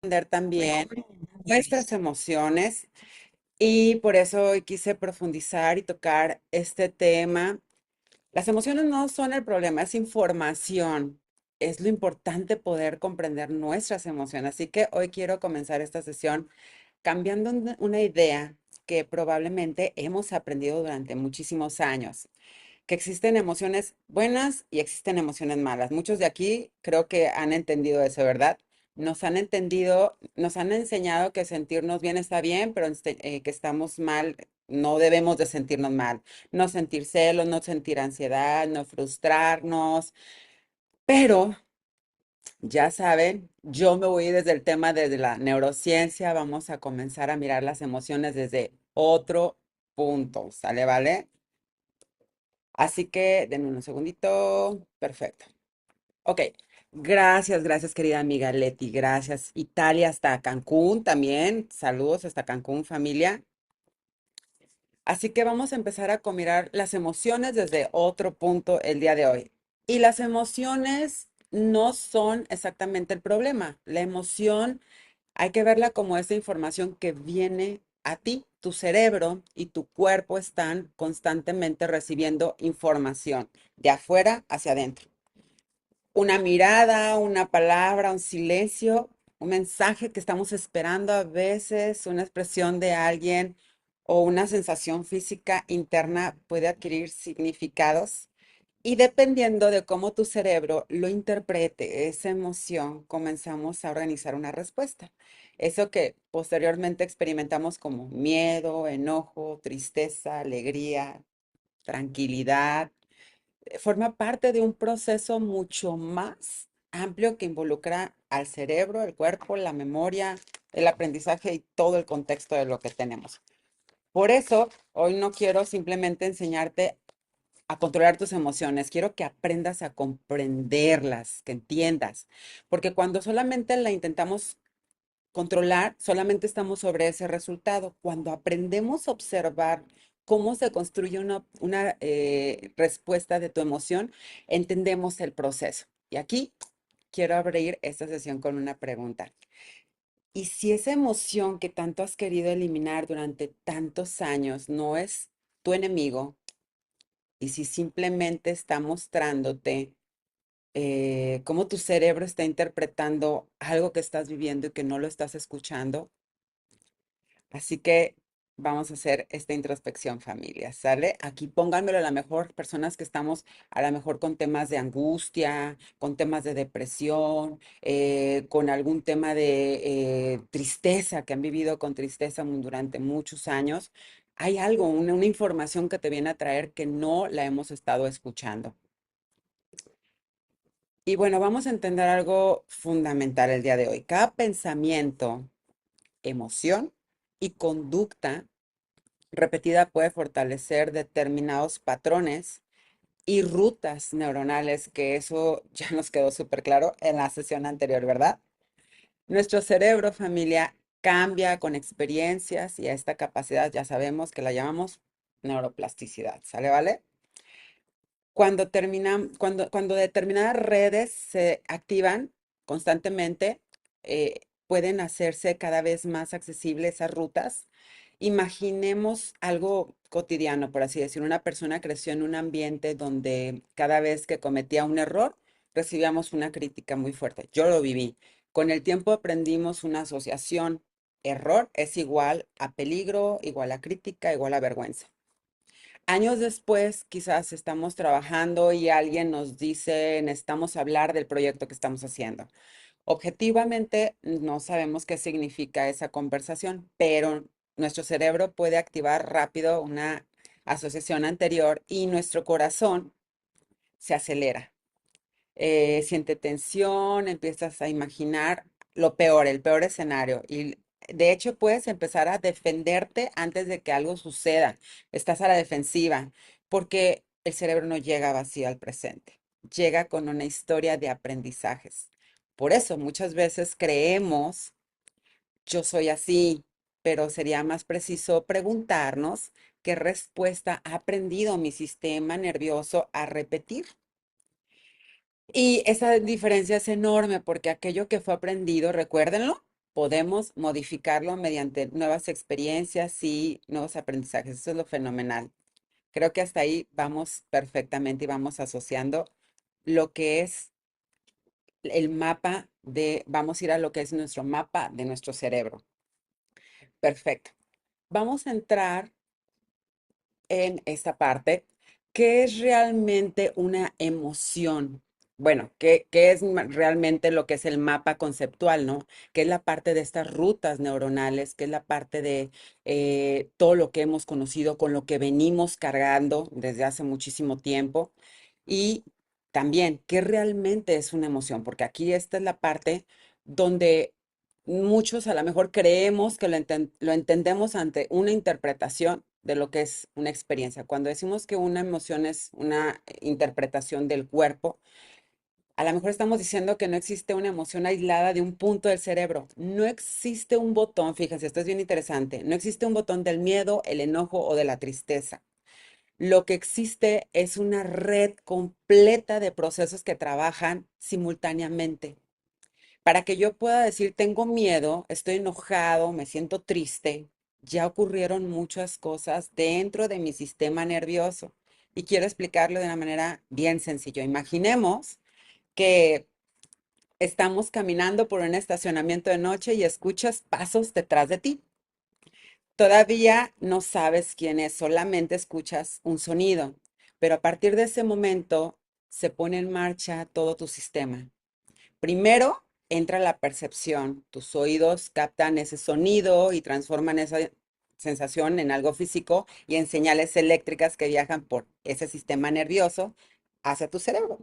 Entender también nuestras emociones y por eso hoy quise profundizar y tocar este tema. Las emociones no son el problema, es información. Es lo importante poder comprender nuestras emociones. Así que hoy quiero comenzar esta sesión cambiando una idea que probablemente hemos aprendido durante muchísimos años, que existen emociones buenas y existen emociones malas. Muchos de aquí creo que han entendido eso, ¿verdad? Nos han entendido, nos han enseñado que sentirnos bien está bien, pero que estamos mal, no debemos de sentirnos mal. No sentir celos, no sentir ansiedad, no frustrarnos. Pero ya saben, yo me voy desde el tema desde la neurociencia. Vamos a comenzar a mirar las emociones desde otro punto, ¿sale? ¿Vale? Así que denme un segundito. Perfecto. Ok. Gracias, querida amiga Leti. Gracias. Italia hasta Cancún también. Saludos hasta Cancún, familia. Así que vamos a empezar a mirar las emociones desde otro punto el día de hoy. Y las emociones no son exactamente el problema. La emoción hay que verla como esa información que viene a ti. Tu cerebro y tu cuerpo están constantemente recibiendo información de afuera hacia adentro. Una mirada, una palabra, un silencio, un mensaje que estamos esperando a veces, una expresión de alguien o una sensación física interna puede adquirir significados y dependiendo de cómo tu cerebro lo interprete, esa emoción, comenzamos a organizar una respuesta. Eso que posteriormente experimentamos como miedo, enojo, tristeza, alegría, tranquilidad, forma parte de un proceso mucho más amplio que involucra al cerebro, el cuerpo, la memoria, el aprendizaje y todo el contexto de lo que tenemos. Por eso, hoy no quiero simplemente enseñarte a controlar tus emociones, quiero que aprendas a comprenderlas, que entiendas, porque cuando solamente la intentamos controlar, solamente estamos sobre ese resultado. Cuando aprendemos a observar cómo se construye una respuesta de tu emoción, entendemos el proceso. Y aquí quiero abrir esta sesión con una pregunta. ¿Y si esa emoción que tanto has querido eliminar durante tantos años no es tu enemigo? ¿Y si simplemente está mostrándote cómo tu cerebro está interpretando algo que estás viviendo y que no lo estás escuchando? Así que vamos a hacer esta introspección, familia, ¿sale? Aquí pónganmelo a lo mejor, personas que estamos a lo mejor con temas de angustia, con temas de depresión, con algún tema de tristeza, que han vivido con tristeza durante muchos años. Hay algo, una información que te viene a traer que no la hemos estado escuchando. Y bueno, vamos a entender algo fundamental el día de hoy. Cada pensamiento, emoción y conducta repetida puede fortalecer determinados patrones y rutas neuronales, que eso ya nos quedó súper claro en la sesión anterior, ¿verdad? Nuestro cerebro, familia, cambia con experiencias y a esta capacidad ya sabemos que la llamamos neuroplasticidad, ¿sale, vale? Cuando determinadas redes se activan constantemente, pueden hacerse cada vez más accesibles esas rutas. Imaginemos algo cotidiano, por así decirlo. Una persona creció en un ambiente donde cada vez que cometía un error, recibíamos una crítica muy fuerte. Yo lo viví. Con el tiempo aprendimos una asociación. Error es igual a peligro, igual a crítica, igual a vergüenza. Años después, quizás estamos trabajando y alguien nos dice, necesitamos hablar del proyecto que estamos haciendo. Objetivamente, no sabemos qué significa esa conversación, pero nuestro cerebro puede activar rápido una asociación anterior y nuestro corazón se acelera. Siente tensión, empiezas a imaginar lo peor, el peor escenario. Y de hecho puedes empezar a defenderte antes de que algo suceda. Estás a la defensiva porque el cerebro no llega vacío al presente, llega con una historia de aprendizajes. Por eso muchas veces creemos, yo soy así, pero sería más preciso preguntarnos qué respuesta ha aprendido mi sistema nervioso a repetir. Y esa diferencia es enorme porque aquello que fue aprendido, recuérdenlo, podemos modificarlo mediante nuevas experiencias y nuevos aprendizajes. Eso es lo fenomenal. Creo que hasta ahí vamos perfectamente y vamos asociando lo que es el mapa de, vamos a ir a lo que es nuestro mapa de nuestro cerebro. Perfecto. Vamos a entrar en esta parte, ¿qué es realmente una emoción? Bueno, ¿qué es realmente lo que es el mapa conceptual, ¿no? ¿Qué es la parte de estas rutas neuronales? ¿Qué es la parte de todo lo que hemos conocido, con lo que venimos cargando desde hace muchísimo tiempo? Y también, ¿qué realmente es una emoción? Porque aquí esta es la parte donde muchos a lo mejor creemos que lo entendemos ante una interpretación de lo que es una experiencia. Cuando decimos que una emoción es una interpretación del cuerpo, a lo mejor estamos diciendo que no existe una emoción aislada de un punto del cerebro. No existe un botón, fíjense, esto es bien interesante, no existe un botón del miedo, el enojo o de la tristeza. Lo que existe es una red completa de procesos que trabajan simultáneamente. Para que yo pueda decir, tengo miedo, estoy enojado, me siento triste, ya ocurrieron muchas cosas dentro de mi sistema nervioso. Y quiero explicarlo de una manera bien sencilla. Imaginemos que estamos caminando por un estacionamiento de noche y escuchas pasos detrás de ti. Todavía no sabes quién es, solamente escuchas un sonido, pero a partir de ese momento se pone en marcha todo tu sistema. Primero entra la percepción. Tus oídos captan ese sonido y transforman esa sensación en algo físico y en señales eléctricas que viajan por ese sistema nervioso hacia tu cerebro.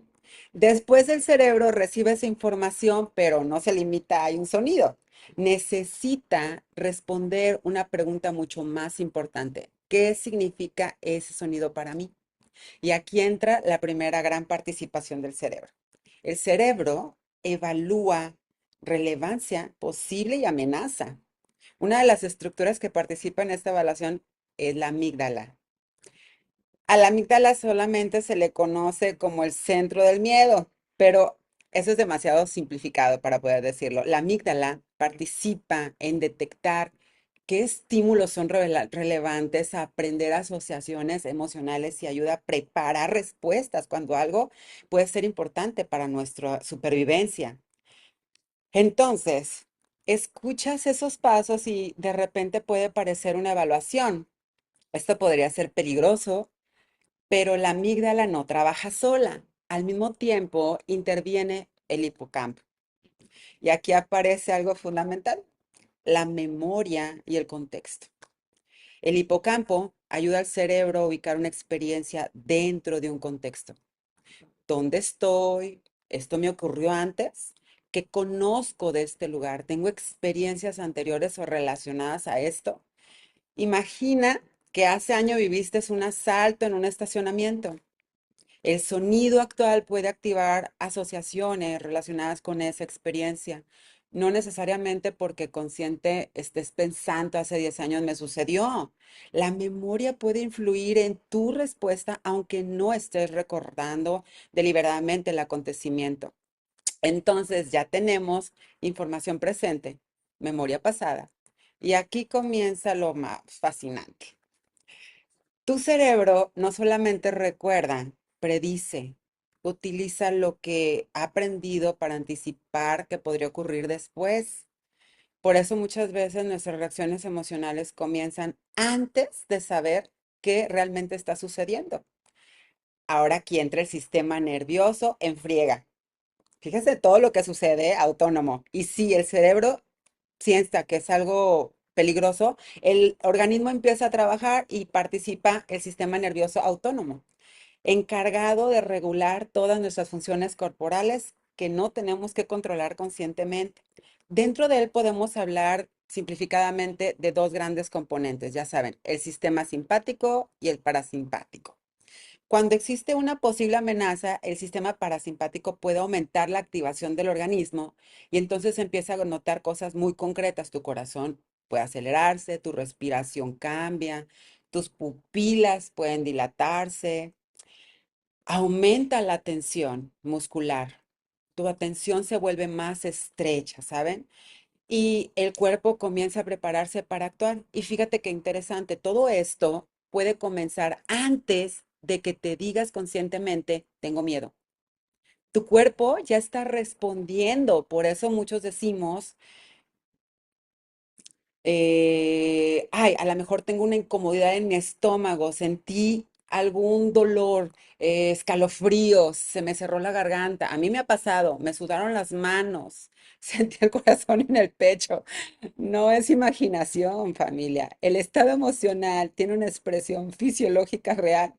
Después el cerebro recibe esa información, pero no se limita a un sonido. Necesita responder una pregunta mucho más importante. ¿Qué significa ese sonido para mí? Y aquí entra la primera gran participación del cerebro. El cerebro evalúa relevancia, posible y amenaza. Una de las estructuras que participa en esta evaluación es la amígdala. A la amígdala solamente se le conoce como el centro del miedo, pero eso es demasiado simplificado para poder decirlo. La amígdala participa en detectar qué estímulos son relevantes, a aprender asociaciones emocionales y ayuda a preparar respuestas cuando algo puede ser importante para nuestra supervivencia. Entonces, escuchas esos pasos y de repente puede parecer una evaluación. Esto podría ser peligroso, pero la amígdala no trabaja sola. Al mismo tiempo interviene el hipocampo. Y aquí aparece algo fundamental, la memoria y el contexto. El hipocampo ayuda al cerebro a ubicar una experiencia dentro de un contexto. ¿Dónde estoy? ¿Esto me ocurrió antes? ¿Qué conozco de este lugar? ¿Tengo experiencias anteriores o relacionadas a esto? Imagina que hace año viviste un asalto en un estacionamiento. El sonido actual puede activar asociaciones relacionadas con esa experiencia. No necesariamente porque consciente estés pensando hace 10 años me sucedió. La memoria puede influir en tu respuesta aunque no estés recordando deliberadamente el acontecimiento. Entonces ya tenemos información presente, memoria pasada. Y aquí comienza lo más fascinante. Tu cerebro no solamente recuerda, predice, utiliza lo que ha aprendido para anticipar que podría ocurrir después. Por eso muchas veces nuestras reacciones emocionales comienzan antes de saber qué realmente está sucediendo. Ahora aquí entra el sistema nervioso en friega. Fíjese todo lo que sucede autónomo. Y si el cerebro sienta que es algo peligroso, el organismo empieza a trabajar y participa el sistema nervioso autónomo, encargado de regular todas nuestras funciones corporales que no tenemos que controlar conscientemente. Dentro de él podemos hablar simplificadamente de dos grandes componentes, ya saben, el sistema simpático y el parasimpático. Cuando existe una posible amenaza, el sistema parasimpático puede aumentar la activación del organismo y entonces empieza a notar cosas muy concretas. Tu corazón puede acelerarse, tu respiración cambia, tus pupilas pueden dilatarse, aumenta la tensión muscular, tu atención se vuelve más estrecha, ¿saben? y el cuerpo comienza a prepararse para actuar. Y fíjate qué interesante, todo esto puede comenzar antes de que te digas conscientemente, tengo miedo. Tu cuerpo ya está respondiendo, por eso muchos decimos, ay, a lo mejor tengo una incomodidad en mi estómago, sentí algún dolor, escalofríos, se me cerró la garganta. A mí me ha pasado, me sudaron las manos, sentí el corazón en el pecho. No es imaginación, familia. El estado emocional tiene una expresión fisiológica real.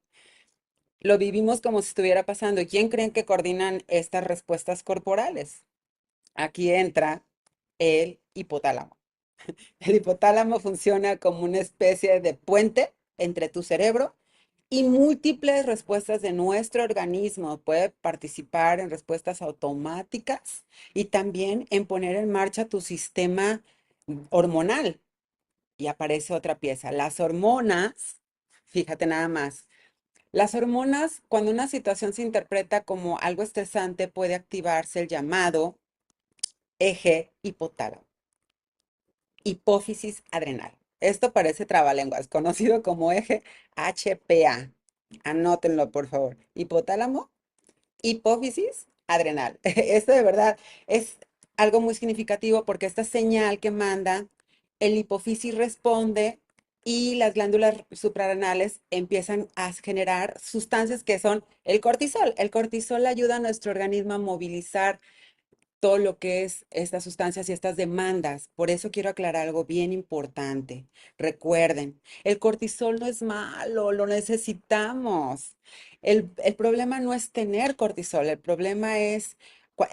Lo vivimos como si estuviera pasando. ¿Y quién creen que coordinan estas respuestas corporales? Aquí entra el hipotálamo. El hipotálamo funciona como una especie de puente entre tu cerebro y múltiples respuestas de nuestro organismo. Puede participar en respuestas automáticas y también en poner en marcha tu sistema hormonal. Y aparece otra pieza. Las hormonas, fíjate nada más. Las hormonas, cuando una situación se interpreta como algo estresante, puede activarse el llamado eje hipotálamo. Hipófisis adrenal. Esto parece trabalenguas, conocido como eje HPA. Anótenlo, por favor. Hipotálamo, hipófisis adrenal. Esto de verdad es algo muy significativo porque esta señal que manda, el hipófisis responde y las glándulas suprarrenales empiezan a generar sustancias que son el cortisol. El cortisol ayuda a nuestro organismo a movilizar todo lo que es estas sustancias y estas demandas. Por eso quiero aclarar algo bien importante. Recuerden, el cortisol no es malo, lo necesitamos. El problema no es tener cortisol, el problema es,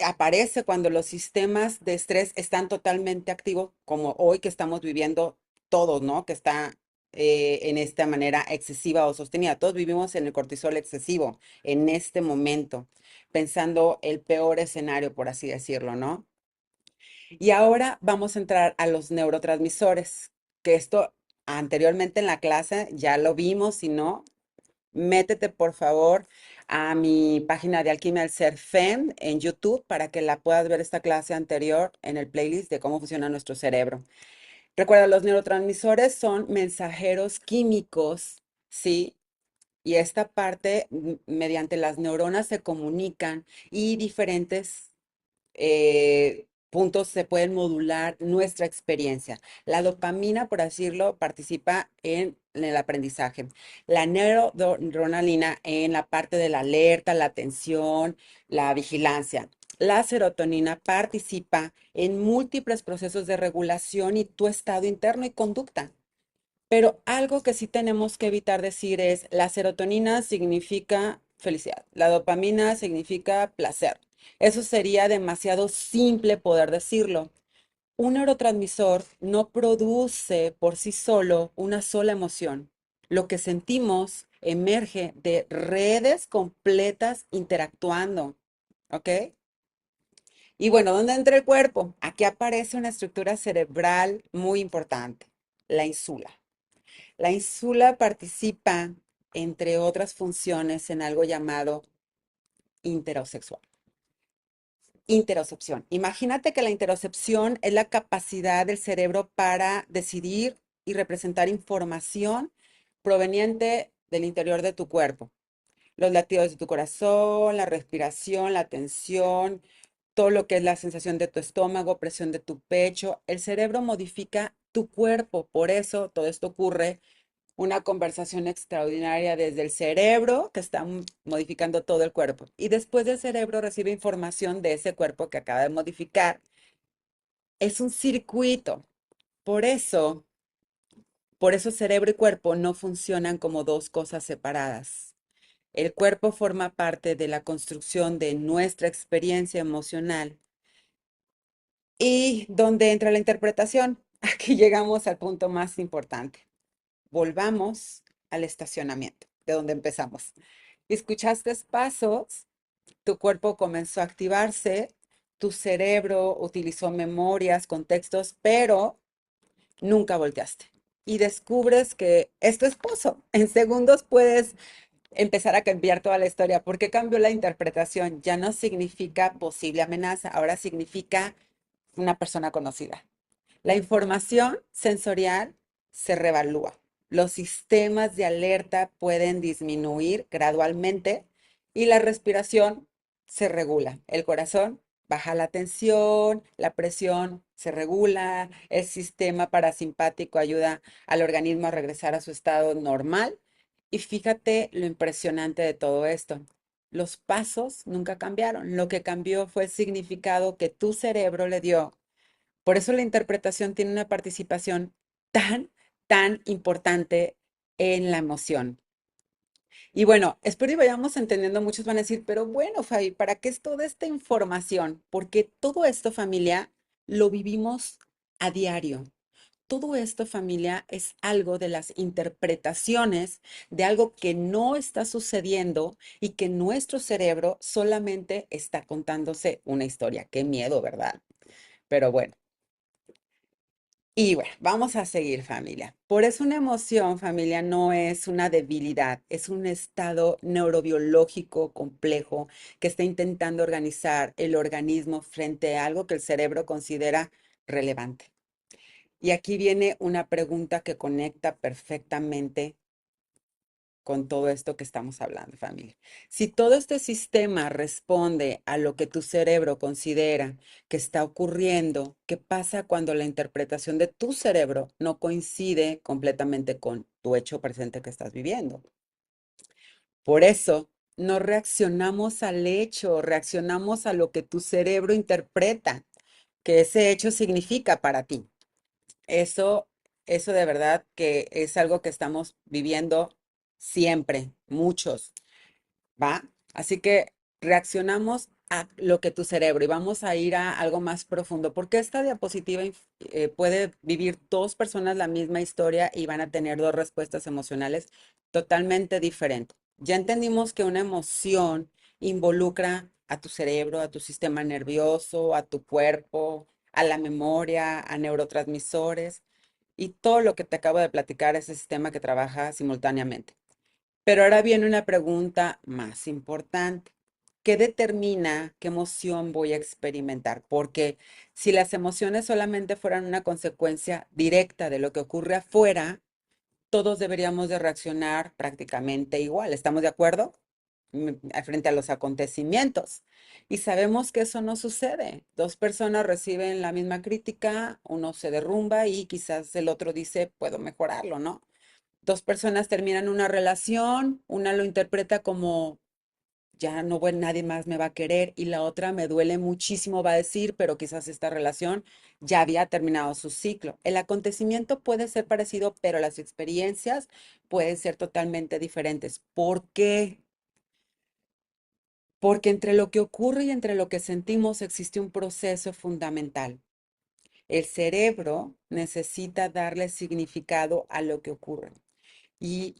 aparece cuando los sistemas de estrés están totalmente activos, como hoy que estamos viviendo todos, ¿no? Que está en esta manera excesiva o sostenida. Todos vivimos en el cortisol excesivo en este momento pensando el peor escenario, por así decirlo, ¿no? Y ahora vamos a entrar a los neurotransmisores, que esto anteriormente en la clase ya lo vimos, si no, métete por favor a mi página de Alquimia del Ser FEM en YouTube para que la puedas ver esta clase anterior en el playlist de cómo funciona nuestro cerebro. Recuerda, los neurotransmisores son mensajeros químicos, ¿sí? Y esta parte, mediante las neuronas se comunican y diferentes puntos se pueden modular nuestra experiencia. La dopamina, por decirlo, participa en el aprendizaje. La neuroadrenalina en la parte de la alerta, la atención, la vigilancia. La serotonina participa en múltiples procesos de regulación y tu estado interno y conducta. Pero algo que sí tenemos que evitar decir es, la serotonina significa felicidad, la dopamina significa placer. Eso sería demasiado simple poder decirlo. Un neurotransmisor no produce por sí solo una sola emoción. Lo que sentimos emerge de redes completas interactuando, ¿ok? Y bueno, ¿dónde entra el cuerpo? Aquí aparece una estructura cerebral muy importante, la insula. La ínsula participa, entre otras funciones, en algo llamado interosexual. Interocepción. Imagínate que la interocepción es la capacidad del cerebro para decidir y representar información proveniente del interior de tu cuerpo. Los latidos de tu corazón, la respiración, la tensión, todo lo que es la sensación de tu estómago, presión de tu pecho. El cerebro modifica tu cuerpo, por eso todo esto ocurre una conversación extraordinaria desde el cerebro que está modificando todo el cuerpo. Y después del cerebro recibe información de ese cuerpo que acaba de modificar. Es un circuito. Por eso, por eso cerebro y cuerpo no funcionan como dos cosas separadas. El cuerpo forma parte de la construcción de nuestra experiencia emocional. ¿Y dónde entra la interpretación? Aquí llegamos al punto más importante. Volvamos al estacionamiento, de donde empezamos. Escuchaste pasos, tu cuerpo comenzó a activarse, tu cerebro utilizó memorias, contextos, pero nunca volteaste. Y descubres que es tu esposo. En segundos puedes empezar a cambiar toda la historia. ¿Por qué cambió la interpretación? Ya no significa posible amenaza, ahora significa una persona conocida. La información sensorial se revalúa. Los sistemas de alerta pueden disminuir gradualmente y la respiración se regula. El corazón baja la tensión, la presión se regula, el sistema parasimpático ayuda al organismo a regresar a su estado normal. Y fíjate lo impresionante de todo esto. Los pasos nunca cambiaron. Lo que cambió fue el significado que tu cerebro le dio. Por eso la interpretación tiene una participación tan, tan importante en la emoción. Y bueno, espero y vayamos entendiendo, muchos van a decir, pero bueno, Fabi, ¿para qué es toda esta información? Porque todo esto, familia, lo vivimos a diario. Todo esto, familia, es algo de las interpretaciones de algo que no está sucediendo y que nuestro cerebro solamente está contándose una historia. Qué miedo, ¿verdad? Pero bueno. Y bueno, vamos a seguir, familia. Por eso una emoción, familia, no es una debilidad, es un estado neurobiológico complejo que está intentando organizar el organismo frente a algo que el cerebro considera relevante. Y aquí viene una pregunta que conecta perfectamente con todo esto que estamos hablando, familia. Si todo este sistema responde a lo que tu cerebro considera que está ocurriendo, ¿qué pasa cuando la interpretación de tu cerebro no coincide completamente con tu hecho presente que estás viviendo? Por eso, no reaccionamos al hecho, reaccionamos a lo que tu cerebro interpreta que ese hecho significa para ti. Eso, eso de verdad que es algo que estamos viviendo siempre, muchos. ¿Va? Así que reaccionamos a lo que tu cerebro y vamos a ir a algo más profundo, porque esta diapositiva puede vivir dos personas la misma historia y van a tener dos respuestas emocionales totalmente diferentes. Ya entendimos que una emoción involucra a tu cerebro, a tu sistema nervioso, a tu cuerpo, a la memoria, a neurotransmisores y todo lo que te acabo de platicar, ese sistema que trabaja simultáneamente. Pero ahora viene una pregunta más importante. ¿Qué determina qué emoción voy a experimentar? Porque si las emociones solamente fueran una consecuencia directa de lo que ocurre afuera, todos deberíamos de reaccionar prácticamente igual. ¿Estamos de acuerdo? Frente a los acontecimientos. Y sabemos que eso no sucede. Dos personas reciben la misma crítica, uno se derrumba y quizás el otro dice, puedo mejorarlo, ¿no? Dos personas terminan una relación, una lo interpreta como ya no, bueno, nadie más me va a querer y la otra me duele muchísimo, va a decir, pero quizás esta relación ya había terminado su ciclo. El acontecimiento puede ser parecido, pero las experiencias pueden ser totalmente diferentes. ¿Por qué? Porque entre lo que ocurre y entre lo que sentimos existe un proceso fundamental. El cerebro necesita darle significado a lo que ocurre. Y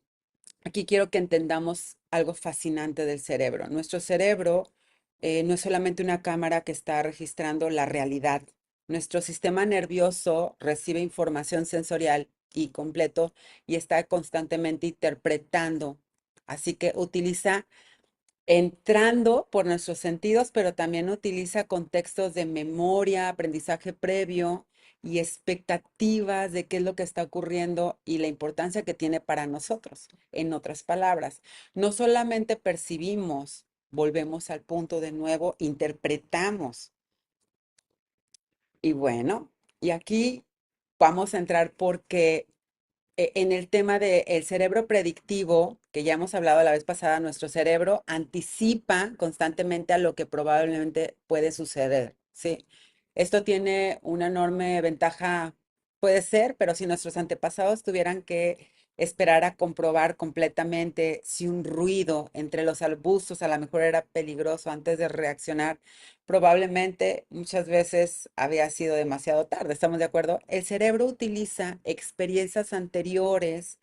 aquí quiero que entendamos algo fascinante del cerebro. Nuestro cerebro no es solamente una cámara que está registrando la realidad. Nuestro sistema nervioso recibe información sensorial y completo y está constantemente interpretando. Así que utiliza entrando por nuestros sentidos, pero también utiliza contextos de memoria, aprendizaje previo y expectativas de qué es lo que está ocurriendo y la importancia que tiene para nosotros. En otras palabras, no solamente percibimos, volvemos al punto de nuevo, interpretamos. Y bueno, y aquí vamos a entrar porque en el tema del cerebro predictivo, que ya hemos hablado la vez pasada, nuestro cerebro anticipa constantemente a lo que probablemente puede suceder, ¿sí? Esto tiene una enorme ventaja, puede ser, pero si nuestros antepasados tuvieran que esperar a comprobar completamente si un ruido entre los arbustos a lo mejor era peligroso antes de reaccionar, probablemente muchas veces había sido demasiado tarde, ¿estamos de acuerdo? El cerebro utiliza experiencias anteriores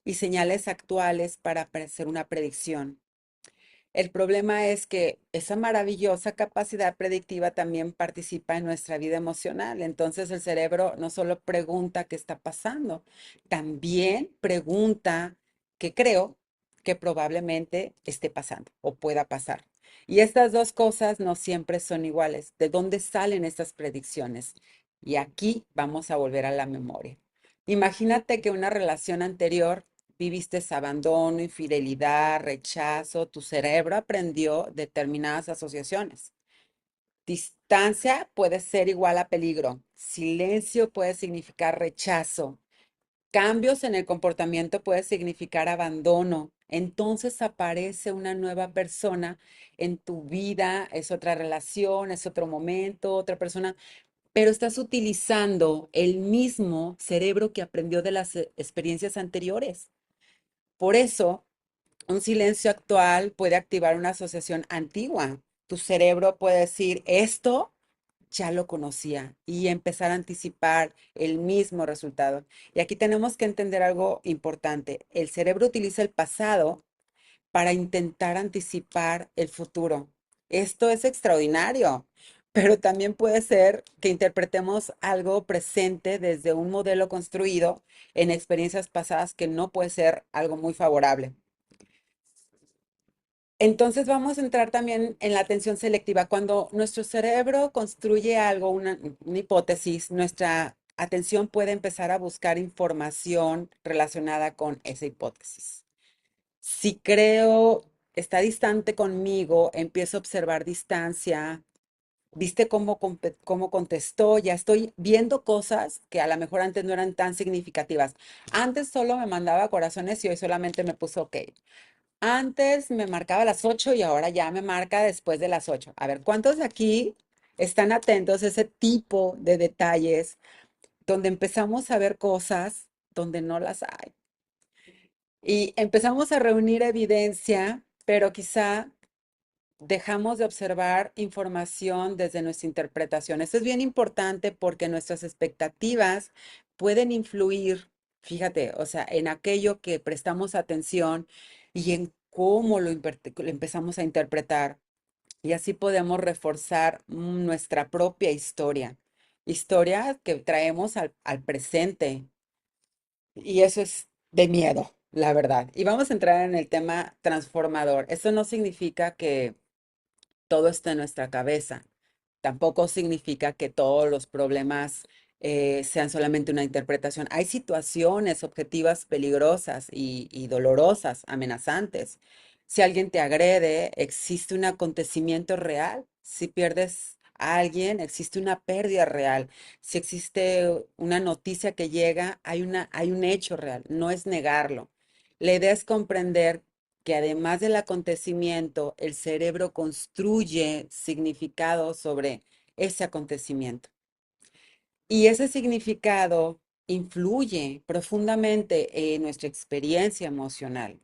y señales actuales para hacer una predicción. El problema es que esa maravillosa capacidad predictiva también participa en nuestra vida emocional. Entonces el cerebro no solo pregunta qué está pasando, también pregunta qué creo que probablemente esté pasando o pueda pasar. Y estas dos cosas no siempre son iguales. ¿De dónde salen estas predicciones? Y aquí vamos a volver a la memoria. Imagínate que una relación anterior viviste abandono, infidelidad, rechazo, tu cerebro aprendió determinadas asociaciones. Distancia puede ser igual a peligro. Silencio puede significar rechazo. Cambios en el comportamiento puede significar abandono. Entonces aparece una nueva persona en tu vida, es otra relación, es otro momento, otra persona, pero estás utilizando el mismo cerebro que aprendió de las experiencias anteriores. Por eso, un silencio actual puede activar una asociación antigua. Tu cerebro puede decir, esto ya lo conocía y empezar a anticipar el mismo resultado. Y aquí tenemos que entender algo importante. El cerebro utiliza el pasado para intentar anticipar el futuro. Esto es extraordinario, pero también puede ser que interpretemos algo presente desde un modelo construido en experiencias pasadas que no puede ser algo muy favorable. Entonces vamos a entrar también en la atención selectiva. Cuando nuestro cerebro construye algo, una hipótesis, nuestra atención puede empezar a buscar información relacionada con esa hipótesis. Si creo está distante conmigo, empiezo a observar distancia. ¿Viste cómo contestó? Ya estoy viendo cosas que a lo mejor antes no eran tan significativas. Antes solo me mandaba corazones y hoy solamente me puso ok. Antes me marcaba a las 8 y ahora ya me marca después de las 8. A ver, ¿cuántos de aquí están atentos a ese tipo de detalles donde empezamos a ver cosas donde no las hay? Y empezamos a reunir evidencia, pero quizá dejamos de observar información desde nuestra interpretación. Esto es bien importante porque nuestras expectativas pueden influir, fíjate, o sea, en aquello que prestamos atención y en cómo lo empezamos a interpretar. Y así podemos reforzar nuestra propia historia, historia que traemos al presente. Y eso es de miedo, la verdad. Y vamos a entrar en el tema transformador. Eso no significa que todo está en nuestra cabeza. Tampoco significa que todos los problemas sean solamente una interpretación. Hay situaciones objetivas peligrosas y dolorosas, amenazantes. Si alguien te agrede, existe un acontecimiento real. Si pierdes a alguien, existe una pérdida real. Si existe una noticia que llega, hay un hecho real. No es negarlo. La idea es comprender que además del acontecimiento, el cerebro construye significado sobre ese acontecimiento. Y ese significado influye profundamente en nuestra experiencia emocional.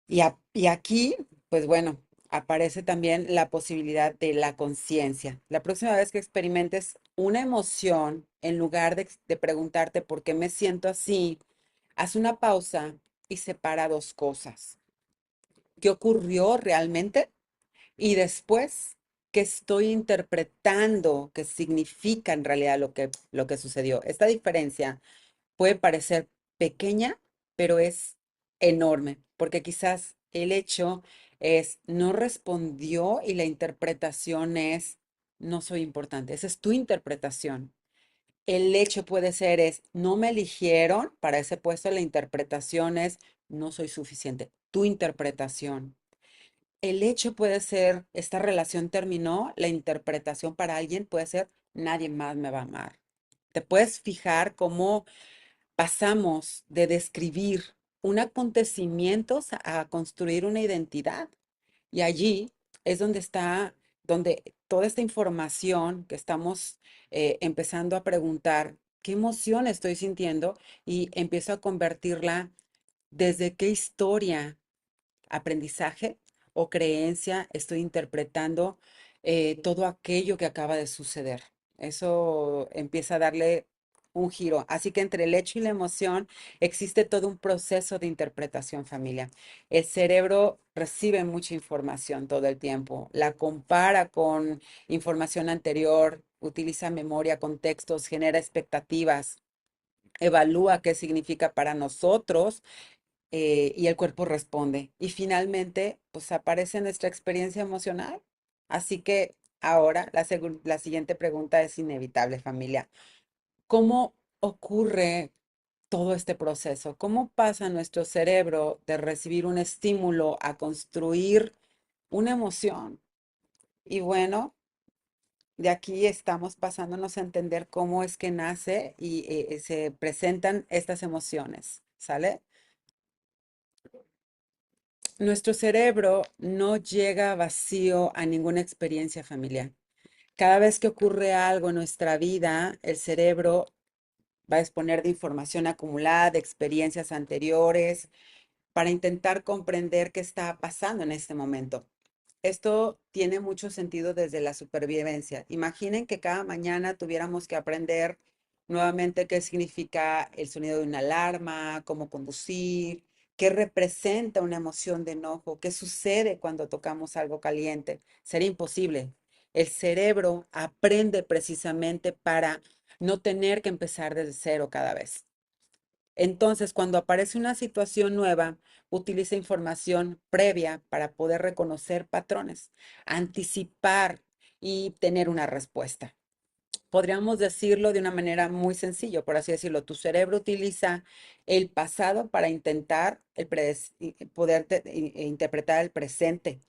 Y aquí, pues bueno, aparece también la posibilidad de la conciencia. La próxima vez que experimentes una emoción, en lugar de preguntarte por qué me siento así, haz una pausa y separa dos cosas. ¿Qué ocurrió realmente? Y después, ¿qué estoy interpretando que significa en realidad lo que sucedió? Esta diferencia puede parecer pequeña, pero es enorme, porque quizás el hecho es no respondió y la interpretación es no soy importante. Esa es tu interpretación. El hecho puede ser es no me eligieron para ese puesto, la interpretación es no soy suficiente. Tu interpretación. El hecho puede ser, esta relación terminó, la interpretación para alguien puede ser, nadie más me va a amar. Te puedes fijar cómo pasamos de describir un acontecimiento a construir una identidad. Y allí es donde está, donde toda esta información que estamos empezando a preguntar, ¿qué emoción estoy sintiendo? Y empiezo a convertirla desde qué historia aprendizaje o creencia estoy interpretando todo aquello que acaba de suceder. Eso empieza a darle un giro. Así que entre el hecho y la emoción existe todo un proceso de interpretación, familia. El cerebro recibe mucha información todo el tiempo, la compara con información anterior, utiliza memoria, contextos, genera expectativas, evalúa qué significa para nosotros y el cuerpo responde. Y finalmente, pues aparece nuestra experiencia emocional. Así que Ahora, la siguiente pregunta es inevitable, familia. ¿Cómo ocurre todo este proceso? ¿Cómo pasa nuestro cerebro de recibir un estímulo a construir una emoción? Y bueno, de aquí estamos pasándonos a entender cómo es que nace y se presentan estas emociones, ¿sale? Nuestro cerebro no llega vacío a ninguna experiencia familiar. Cada vez que ocurre algo en nuestra vida, el cerebro va a disponer de información acumulada, de experiencias anteriores, para intentar comprender qué está pasando en este momento. Esto tiene mucho sentido desde la supervivencia. Imaginen que cada mañana tuviéramos que aprender nuevamente qué significa el sonido de una alarma, cómo conducir, qué representa una emoción de enojo, qué sucede cuando tocamos algo caliente. Sería imposible. El cerebro aprende precisamente para no tener que empezar desde cero cada vez. Entonces, cuando aparece una situación nueva, utiliza información previa para poder reconocer patrones, anticipar y tener una respuesta. Podríamos decirlo de una manera muy sencilla, por así decirlo. Tu cerebro utiliza el pasado para intentar poder interpretar el presente.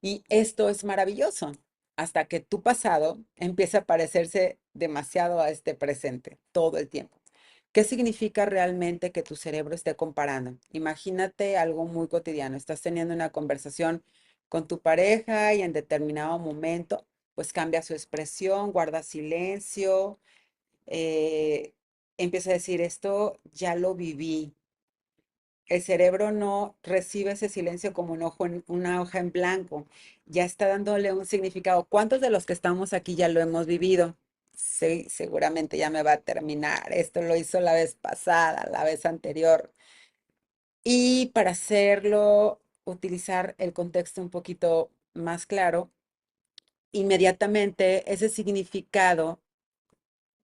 Y esto es maravilloso, hasta que tu pasado empieza a parecerse demasiado a este presente todo el tiempo. ¿Qué significa realmente que tu cerebro esté comparando? Imagínate algo muy cotidiano. Estás teniendo una conversación con tu pareja y en determinado momento, pues cambia su expresión, guarda silencio, eh, empieza a decir, esto ya lo viví. El cerebro no recibe ese silencio como una hoja en blanco, ya está dándole un significado. ¿Cuántos de los que estamos aquí ya lo hemos vivido? Sí, seguramente ya me va a terminar. Esto lo hizo la vez pasada, la vez anterior. Y para hacerlo, utilizar el contexto un poquito más claro, inmediatamente ese significado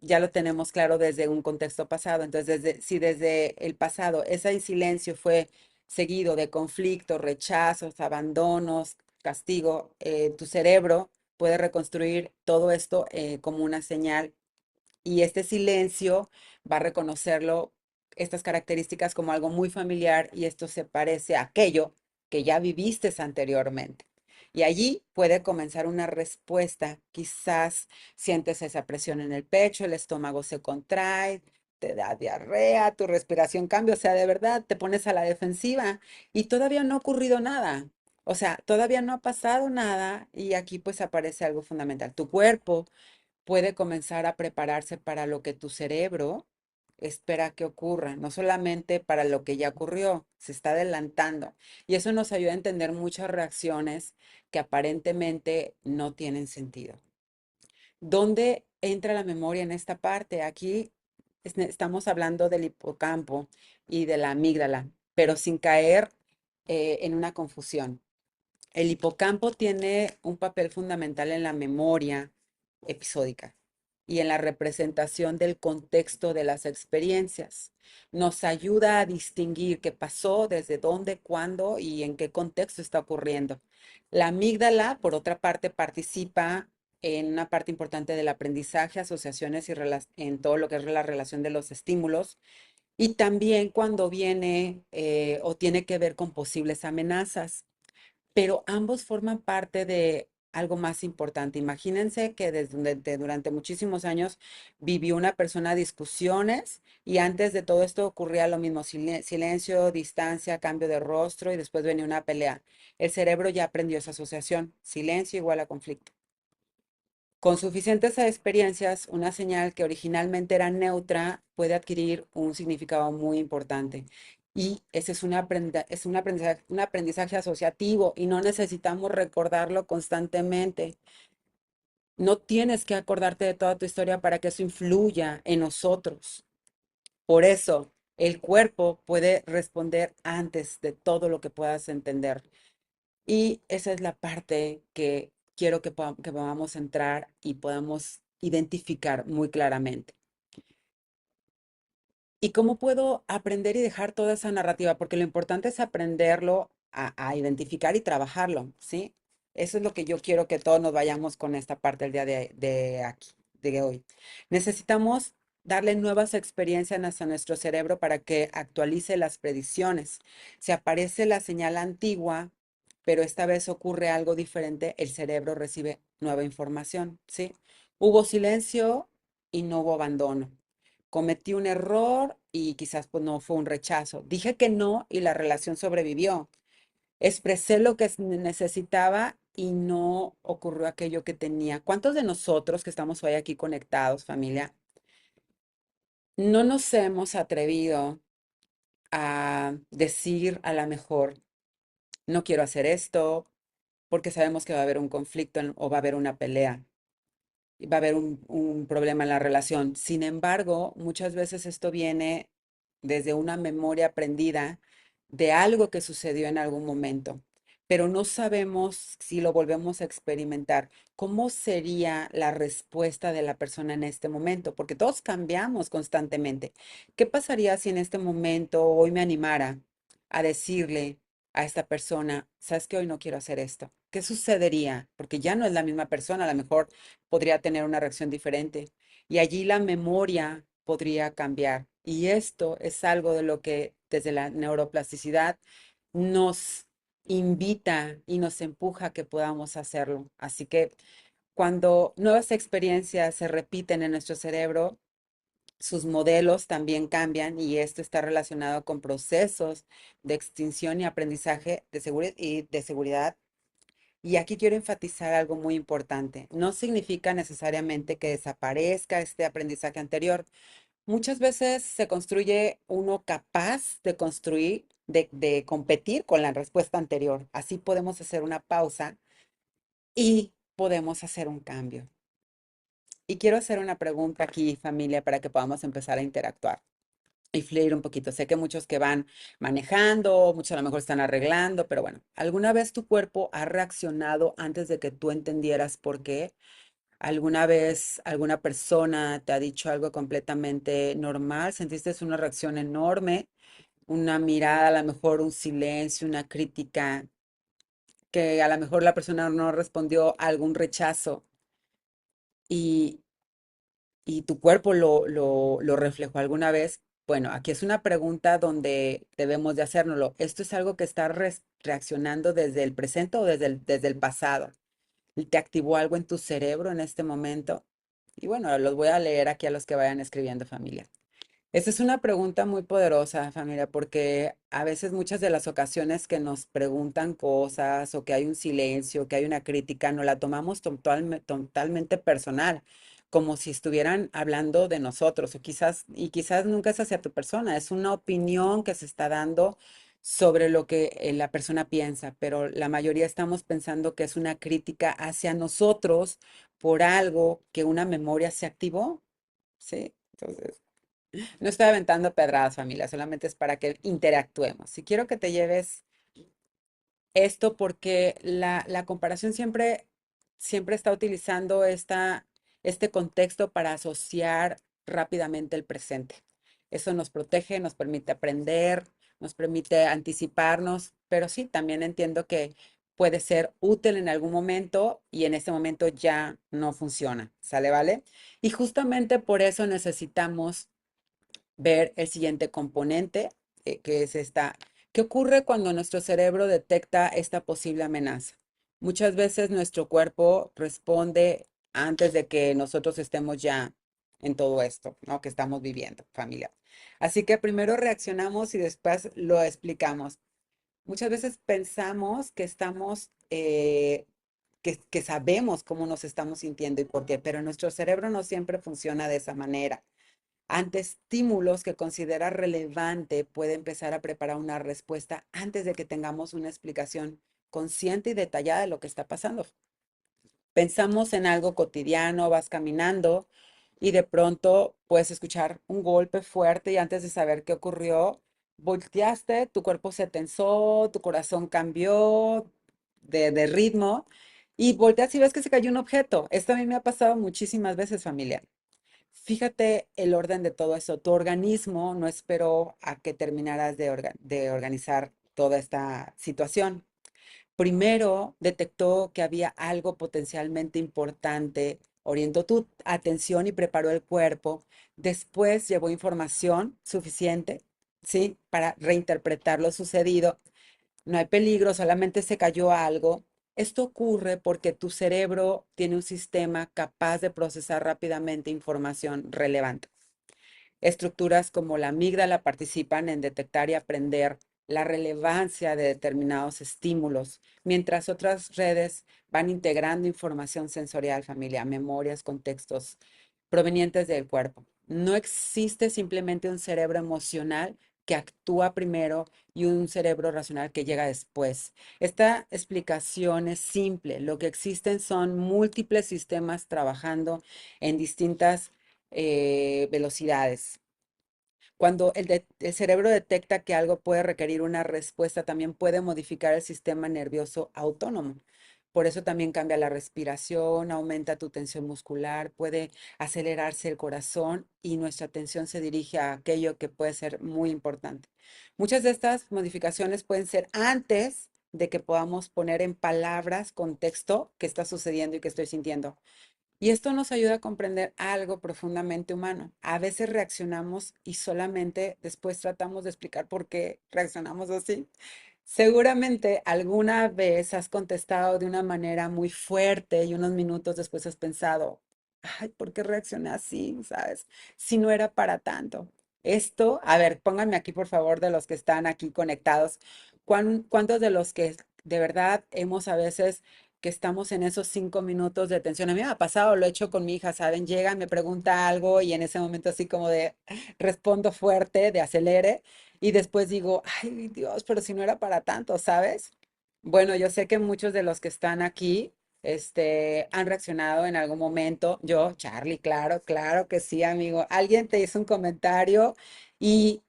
ya lo tenemos claro desde un contexto pasado. Entonces, si desde el pasado ese silencio fue seguido de conflictos, rechazos, abandonos, castigo, tu cerebro puede reconstruir todo esto como una señal y este silencio va a reconocerlo, estas características como algo muy familiar y esto se parece a aquello que ya viviste anteriormente. Y allí puede comenzar una respuesta. Quizás sientes esa presión en el pecho, el estómago se contrae, te da diarrea, tu respiración cambia, o sea, de verdad te pones a la defensiva y todavía no ha ocurrido nada. O sea, todavía no ha pasado nada y aquí pues aparece algo fundamental. Tu cuerpo puede comenzar a prepararse para lo que tu cerebro espera que ocurra, no solamente para lo que ya ocurrió, se está adelantando. Y eso nos ayuda a entender muchas reacciones que aparentemente no tienen sentido. ¿Dónde entra la memoria en esta parte? Aquí estamos hablando del hipocampo y de la amígdala, pero sin caer en una confusión. El hipocampo tiene un papel fundamental en la memoria episódica y en la representación del contexto de las experiencias. Nos ayuda a distinguir qué pasó, desde dónde, cuándo y en qué contexto está ocurriendo. La amígdala, por otra parte, participa en una parte importante del aprendizaje, asociaciones y en todo lo que es la relación de los estímulos y también cuando viene o tiene que ver con posibles amenazas, pero ambos forman parte de algo más importante. Imagínense que durante muchísimos años vivió una persona discusiones y antes de todo esto ocurría lo mismo, silencio, distancia, cambio de rostro y después venía una pelea. El cerebro ya aprendió esa asociación, silencio igual a conflicto. Con suficientes experiencias, una señal que originalmente era neutra puede adquirir un significado muy importante. Y ese es un aprendizaje asociativo y no necesitamos recordarlo constantemente. No tienes que acordarte de toda tu historia para que eso influya en nosotros. Por eso, el cuerpo puede responder antes de todo lo que puedas entender. Y esa es la parte que quiero que podamos entrar y podamos identificar muy claramente. ¿Y cómo puedo aprender y dejar toda esa narrativa? Porque lo importante es aprenderlo a identificar y trabajarlo, ¿sí? Eso es lo que yo quiero que todos nos vayamos con esta parte del día de aquí, de hoy. Necesitamos darle nuevas experiencias a nuestro cerebro para que actualice las predicciones. Si aparece la señal antigua, pero esta vez ocurre algo diferente, el cerebro recibe nueva información, ¿sí? Hubo silencio y no hubo abandono. Cometí un error y quizás pues no fue un rechazo. Dije que no y la relación sobrevivió. Expresé lo que necesitaba y no ocurrió aquello que tenía. ¿Cuántos de nosotros que estamos hoy aquí conectados, familia, no nos hemos atrevido a decir a la mejor, no quiero hacer esto, porque sabemos que va a haber un conflicto o va a haber una pelea? Va a haber un problema en la relación. Sin embargo, muchas veces esto viene desde una memoria aprendida de algo que sucedió en algún momento, pero no sabemos si lo volvemos a experimentar. ¿Cómo sería la respuesta de la persona en este momento? Porque todos cambiamos constantemente. ¿Qué pasaría si en este momento hoy me animara a decirle a esta persona, sabes que hoy no quiero hacer esto? ¿Qué sucedería? Porque ya no es la misma persona, a lo mejor podría tener una reacción diferente y allí la memoria podría cambiar. Y esto es algo de lo que desde la neuroplasticidad nos invita y nos empuja a que podamos hacerlo. Así que cuando nuevas experiencias se repiten en nuestro cerebro, sus modelos también cambian y esto está relacionado con procesos de extinción y aprendizaje de seguridad. Y aquí quiero enfatizar algo muy importante. No significa necesariamente que desaparezca este aprendizaje anterior. Muchas veces se construye uno capaz de construir, de competir con la respuesta anterior. Así podemos hacer una pausa y podemos hacer un cambio. Y quiero hacer una pregunta aquí, familia, para que podamos empezar a interactuar y fluir un poquito. Sé que muchos que van manejando, muchos a lo mejor están arreglando, pero bueno, ¿alguna vez tu cuerpo ha reaccionado antes de que tú entendieras por qué? ¿Alguna vez alguna persona te ha dicho algo completamente normal? ¿Sentiste una reacción enorme? Una mirada, a lo mejor un silencio, una crítica, que a lo mejor la persona no respondió a algún rechazo y, y tu cuerpo lo reflejó alguna vez. Bueno, aquí es una pregunta donde debemos de hacérnoslo. ¿Esto es algo que está reaccionando desde el presente o desde el pasado? ¿Te activó algo en tu cerebro en este momento? Y bueno, los voy a leer aquí a los que vayan escribiendo, familia. Esta es una pregunta muy poderosa, familia, porque a veces muchas de las ocasiones que nos preguntan cosas o que hay un silencio, que hay una crítica, no la tomamos totalmente personal, como si estuvieran hablando de nosotros, o quizás, y quizás nunca es hacia tu persona, es una opinión que se está dando sobre lo que la persona piensa, pero la mayoría estamos pensando que es una crítica hacia nosotros por algo que una memoria se activó, ¿sí? Entonces... No estoy aventando pedradas, familia, solamente es para que interactuemos. Si quiero que te lleves esto porque la comparación siempre está utilizando este contexto para asociar rápidamente el presente. Eso nos protege, nos permite aprender, nos permite anticiparnos, pero sí, también entiendo que puede ser útil en algún momento y en este momento ya no funciona, ¿sale, vale? Y justamente por eso necesitamos ver el siguiente componente, que es esta. ¿Qué ocurre cuando nuestro cerebro detecta esta posible amenaza? Muchas veces nuestro cuerpo responde antes de que nosotros estemos ya en todo esto, ¿no? Que estamos viviendo, familia. Así que primero reaccionamos y después lo explicamos. Muchas veces pensamos que que sabemos cómo nos estamos sintiendo y por qué, pero nuestro cerebro no siempre funciona de esa manera. Ante estímulos que considera relevante, puede empezar a preparar una respuesta antes de que tengamos una explicación consciente y detallada de lo que está pasando. Pensamos en algo cotidiano, vas caminando y de pronto puedes escuchar un golpe fuerte y antes de saber qué ocurrió, volteaste, tu cuerpo se tensó, tu corazón cambió de ritmo y volteas y ves que se cayó un objeto. Esto a mí me ha pasado muchísimas veces, familia. Fíjate el orden de todo eso. Tu organismo no esperó a que terminaras de organizar toda esta situación. Primero detectó que había algo potencialmente importante, orientó tu atención y preparó el cuerpo. Después llevó información suficiente, ¿sí? Para reinterpretar lo sucedido. No hay peligro, solamente se cayó algo. Esto ocurre porque tu cerebro tiene un sistema capaz de procesar rápidamente información relevante. Estructuras como la amígdala participan en detectar y aprender la relevancia de determinados estímulos, mientras otras redes van integrando información sensorial, familia, memorias, contextos provenientes del cuerpo. No existe simplemente un cerebro emocional que actúa primero y un cerebro racional que llega después. Esta explicación es simple. Lo que existen son múltiples sistemas trabajando en distintas velocidades. Cuando el cerebro detecta que algo puede requerir una respuesta, también puede modificar el sistema nervioso autónomo. Por eso también cambia la respiración, aumenta tu tensión muscular, puede acelerarse el corazón y nuestra atención se dirige a aquello que puede ser muy importante. Muchas de estas modificaciones pueden ser antes de que podamos poner en palabras contexto qué está sucediendo y qué estoy sintiendo. Y esto nos ayuda a comprender algo profundamente humano. A veces reaccionamos y solamente después tratamos de explicar por qué reaccionamos así. Seguramente alguna vez has contestado de una manera muy fuerte y unos minutos después has pensado, ay, ¿por qué reaccioné así? ¿Sabes? Si no era para tanto. Esto, a ver, pónganme aquí por favor de los que están aquí conectados. ¿Cuántos de los que de verdad hemos a veces que estamos en esos 5 minutos de tensión? A mí me ha pasado, lo he hecho con mi hija, ¿saben? Llega, me pregunta algo y en ese momento así como de respondo fuerte, de acelere. Y después digo, ay Dios, pero si no era para tanto, ¿sabes? Bueno, yo sé que muchos de los que están aquí, han reaccionado en algún momento. Yo, Charlie, claro, claro que sí, amigo. Alguien te hizo un comentario y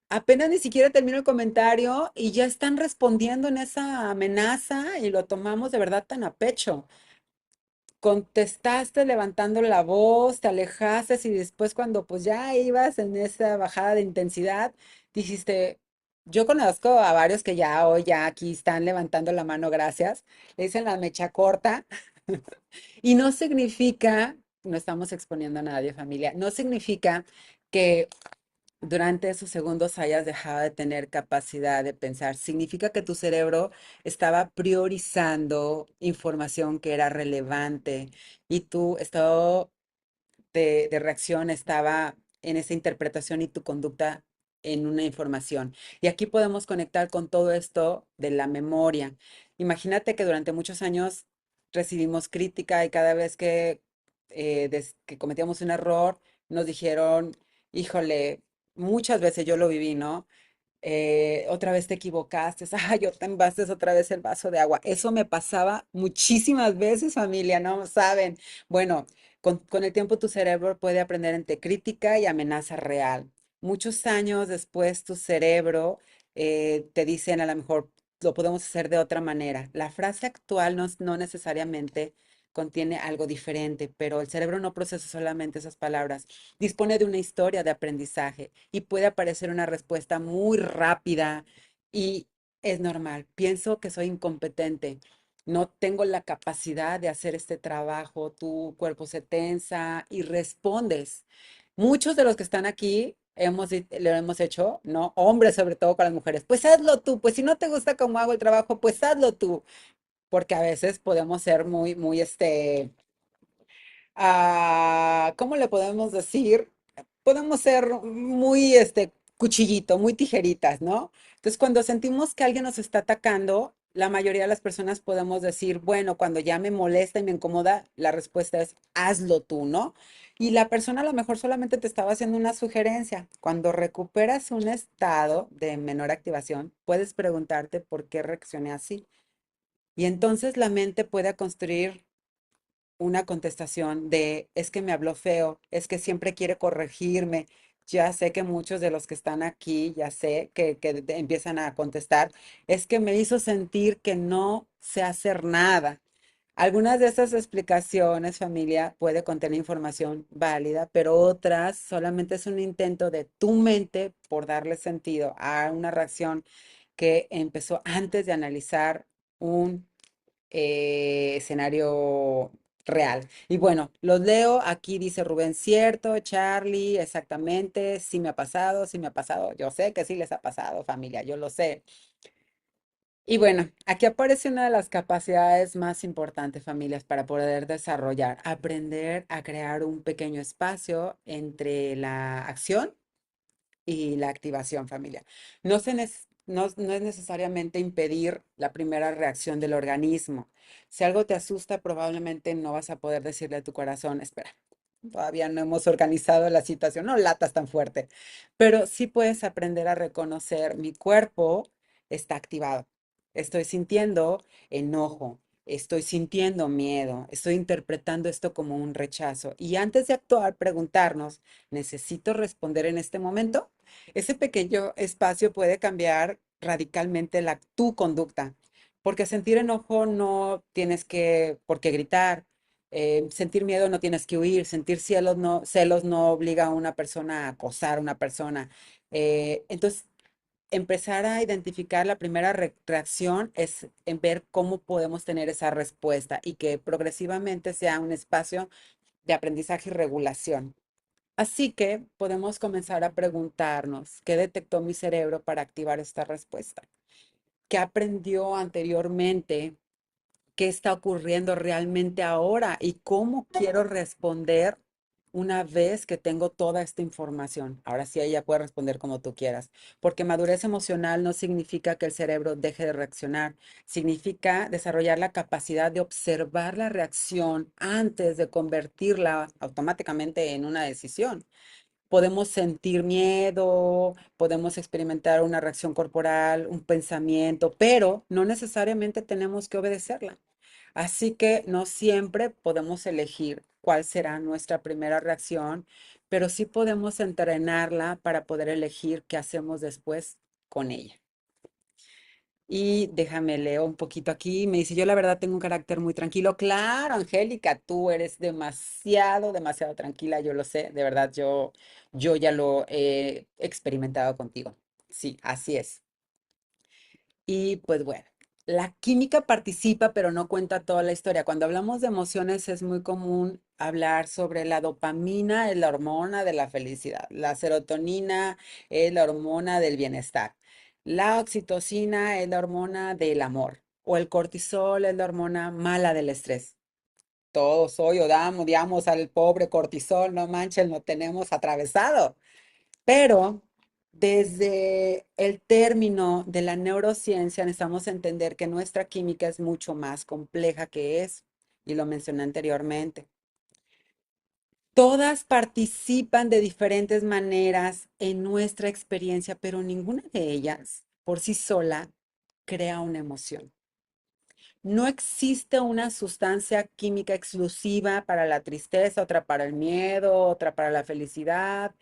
apenas ni siquiera termino el comentario y ya están respondiendo en esa amenaza y lo tomamos de verdad tan a pecho. Contestaste levantando la voz, te alejaste y después cuando pues ya ibas en esa bajada de intensidad, dijiste, yo conozco a varios que ya hoy ya aquí están levantando la mano, gracias, le dicen la mecha corta y no significa, no estamos exponiendo a nadie, familia, no significa que durante esos segundos hayas dejado de tener capacidad de pensar. Significa que tu cerebro estaba priorizando información que era relevante y tu estado de reacción estaba en esa interpretación y tu conducta en una información. Y aquí podemos conectar con todo esto de la memoria. Imagínate que durante muchos años recibimos crítica y cada vez que cometíamos un error, nos dijeron, híjole, muchas veces yo lo viví, ¿no? Otra vez te equivocaste, ay, te envases otra vez el vaso de agua. Eso me pasaba muchísimas veces, familia, ¿no? Saben. Bueno, con el tiempo tu cerebro puede aprender entre crítica y amenaza real. Muchos años después tu cerebro te dicen a lo mejor lo podemos hacer de otra manera. La frase actual no necesariamente contiene algo diferente, pero el cerebro no procesa solamente esas palabras. Dispone de una historia de aprendizaje y puede aparecer una respuesta muy rápida y es normal. Pienso que soy incompetente. No tengo la capacidad de hacer este trabajo. Tu cuerpo se tensa y respondes. Muchos de los que están aquí lo hemos hecho, ¿no? Hombres sobre todo con las mujeres. Pues hazlo tú. Pues si no te gusta cómo hago el trabajo, pues hazlo tú. Porque a veces podemos ser muy, ¿cómo le podemos decir? Podemos ser muy, cuchillito, muy tijeritas, ¿no? Entonces, cuando sentimos que alguien nos está atacando, la mayoría de las personas podemos decir, bueno, cuando ya me molesta y me incomoda, la respuesta es, hazlo tú, ¿no? Y la persona a lo mejor solamente te estaba haciendo una sugerencia. Cuando recuperas un estado de menor activación, puedes preguntarte por qué reaccioné así. Y entonces la mente puede construir una contestación de es que me habló feo, es que siempre quiere corregirme. Ya sé que muchos de los que están aquí, ya sé que empiezan a contestar, es que me hizo sentir que no sé hacer nada. Algunas de estas explicaciones, familia, puede contener información válida, pero otras solamente es un intento de tu mente por darle sentido a una reacción que empezó antes de analizar un escenario real. Y bueno, los leo. Aquí dice Rubén, cierto, Charlie, exactamente. Sí me ha pasado, sí me ha pasado. Yo sé que sí les ha pasado, familia, yo lo sé. Y bueno, aquí aparece una de las capacidades más importantes, familias, para poder desarrollar, aprender a crear un pequeño espacio entre la acción y la activación, familia. No es necesariamente impedir la primera reacción del organismo. Si algo te asusta, probablemente no vas a poder decirle a tu corazón, espera, todavía no hemos organizado la situación, no latas tan fuerte, pero sí puedes aprender a reconocer mi cuerpo está activado. Estoy sintiendo enojo, estoy sintiendo miedo, estoy interpretando esto como un rechazo. Y antes de actuar, preguntarnos, ¿necesito responder en este momento? Ese pequeño espacio puede cambiar radicalmente tu conducta, porque sentir enojo no tienes que, por qué gritar, sentir miedo no tienes que huir, sentir celos no obliga a una persona a acosar a una persona. Entonces, empezar a identificar la primera reacción es en ver cómo podemos tener esa respuesta y que progresivamente sea un espacio de aprendizaje y regulación. Así que podemos comenzar a preguntarnos, ¿qué detectó mi cerebro para activar esta respuesta? ¿Qué aprendió anteriormente? ¿Qué está ocurriendo realmente ahora? ¿Y cómo quiero responder una vez que tengo toda esta información? Ahora sí, ella puede responder como tú quieras, porque madurez emocional no significa que el cerebro deje de reaccionar, significa desarrollar la capacidad de observar la reacción antes de convertirla automáticamente en una decisión. Podemos sentir miedo, podemos experimentar una reacción corporal, un pensamiento, pero no necesariamente tenemos que obedecerla. Así que no siempre podemos elegir cuál será nuestra primera reacción, pero sí podemos entrenarla para poder elegir qué hacemos después con ella. Y déjame leo un poquito aquí. Me dice, yo la verdad tengo un carácter muy tranquilo. Claro, Angélica, tú eres demasiado, demasiado tranquila, yo lo sé. De verdad, yo ya lo he experimentado contigo. Sí, así es. Y pues bueno, la química participa, pero no cuenta toda la historia. Cuando hablamos de emociones es muy común hablar sobre la dopamina, es la hormona de la felicidad. La serotonina es la hormona del bienestar. La oxitocina es la hormona del amor. O el cortisol es la hormona mala del estrés. Todos hoy odiamos al pobre cortisol, no manches, lo tenemos atravesado. Pero desde el término de la neurociencia necesitamos entender que nuestra química es mucho más compleja que eso, y lo mencioné anteriormente. Todas participan de diferentes maneras en nuestra experiencia, pero ninguna de ellas por sí sola crea una emoción. No existe una sustancia química exclusiva para la tristeza, otra para el miedo, otra para la felicidad.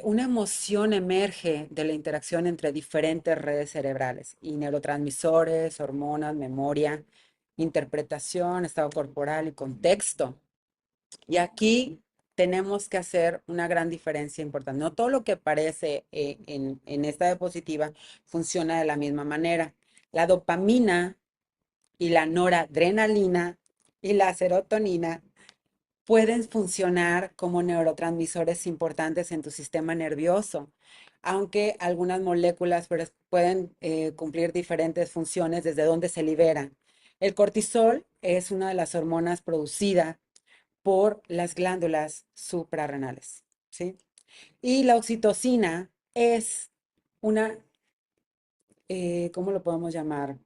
Una emoción emerge de la interacción entre diferentes redes cerebrales y neurotransmisores, hormonas, memoria, interpretación, estado corporal y contexto. Y aquí tenemos que hacer una gran diferencia importante. No todo lo que aparece en esta diapositiva funciona de la misma manera. La dopamina y la noradrenalina y la serotonina pueden funcionar como neurotransmisores importantes en tu sistema nervioso, aunque algunas moléculas pueden cumplir diferentes funciones desde donde se liberan. El cortisol es una de las hormonas producida por las glándulas suprarrenales, ¿sí? Y la oxitocina es una, ¿cómo lo podemos llamar?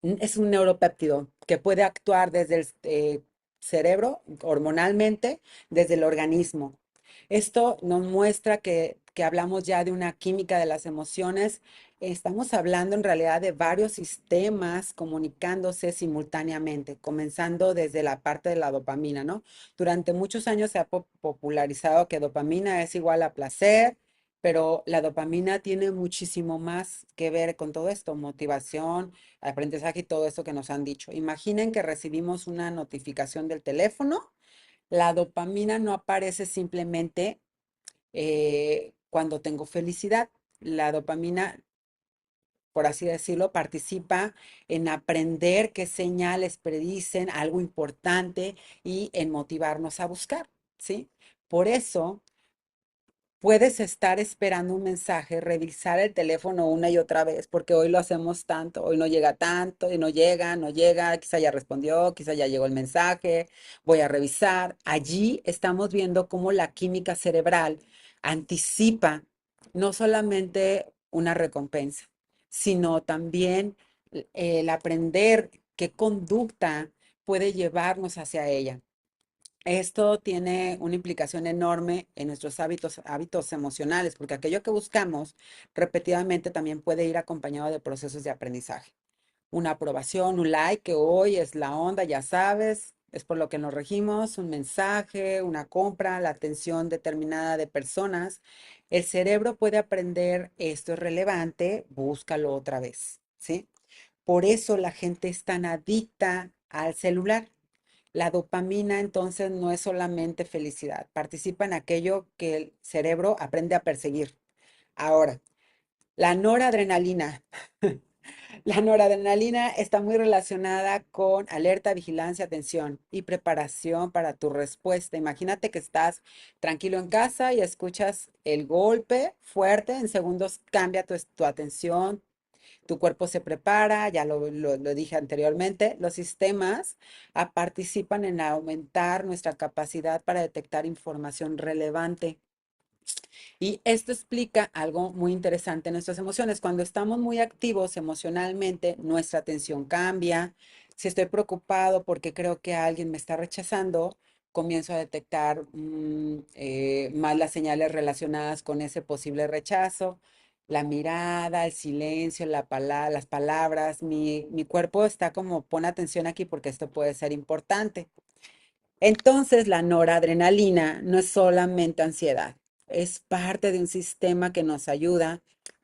Es un neuropéptido que puede actuar desde el cerebro hormonalmente, desde el organismo. Esto nos muestra que hablamos ya de una química de las emociones. Estamos hablando en realidad de varios sistemas comunicándose simultáneamente, comenzando desde la parte de la dopamina, ¿no? Durante muchos años se ha popularizado que dopamina es igual a placer, pero la dopamina tiene muchísimo más que ver con todo esto, motivación, aprendizaje y todo eso que nos han dicho. Imaginen que recibimos una notificación del teléfono. La dopamina no aparece simplemente cuando tengo felicidad. La dopamina por así decirlo, participa en aprender qué señales predicen algo importante y en motivarnos a buscar, ¿sí? Por eso puedes estar esperando un mensaje, revisar el teléfono una y otra vez, porque hoy lo hacemos tanto, hoy no llega tanto, y no llega, quizá ya respondió, quizá ya llegó el mensaje, voy a revisar. Allí estamos viendo cómo la química cerebral anticipa no solamente una recompensa, sino también el aprender qué conducta puede llevarnos hacia ella. Esto tiene una implicación enorme en nuestros hábitos emocionales, porque aquello que buscamos repetidamente también puede ir acompañado de procesos de aprendizaje. Una aprobación, un like, que hoy es la onda, ya sabes, es por lo que nos regimos, un mensaje, una compra, la atención determinada de personas. El cerebro puede aprender, esto es relevante, búscalo otra vez, ¿sí? Por eso la gente es tan adicta al celular. La dopamina entonces no es solamente felicidad, participa en aquello que el cerebro aprende a perseguir. Ahora, la noradrenalina. La noradrenalina está muy relacionada con alerta, vigilancia, atención y preparación para tu respuesta. Imagínate que estás tranquilo en casa y escuchas el golpe fuerte, en segundos cambia tu atención, tu cuerpo se prepara, ya lo dije anteriormente, los sistemas participan en aumentar nuestra capacidad para detectar información relevante. Y esto explica algo muy interesante en nuestras emociones. Cuando estamos muy activos emocionalmente, nuestra atención cambia. Si estoy preocupado porque creo que alguien me está rechazando, comienzo a detectar más las señales relacionadas con ese posible rechazo. La mirada, el silencio, las palabras, mi cuerpo está como, pon atención aquí porque esto puede ser importante. Entonces, la noradrenalina no es solamente ansiedad, es parte de un sistema que nos ayuda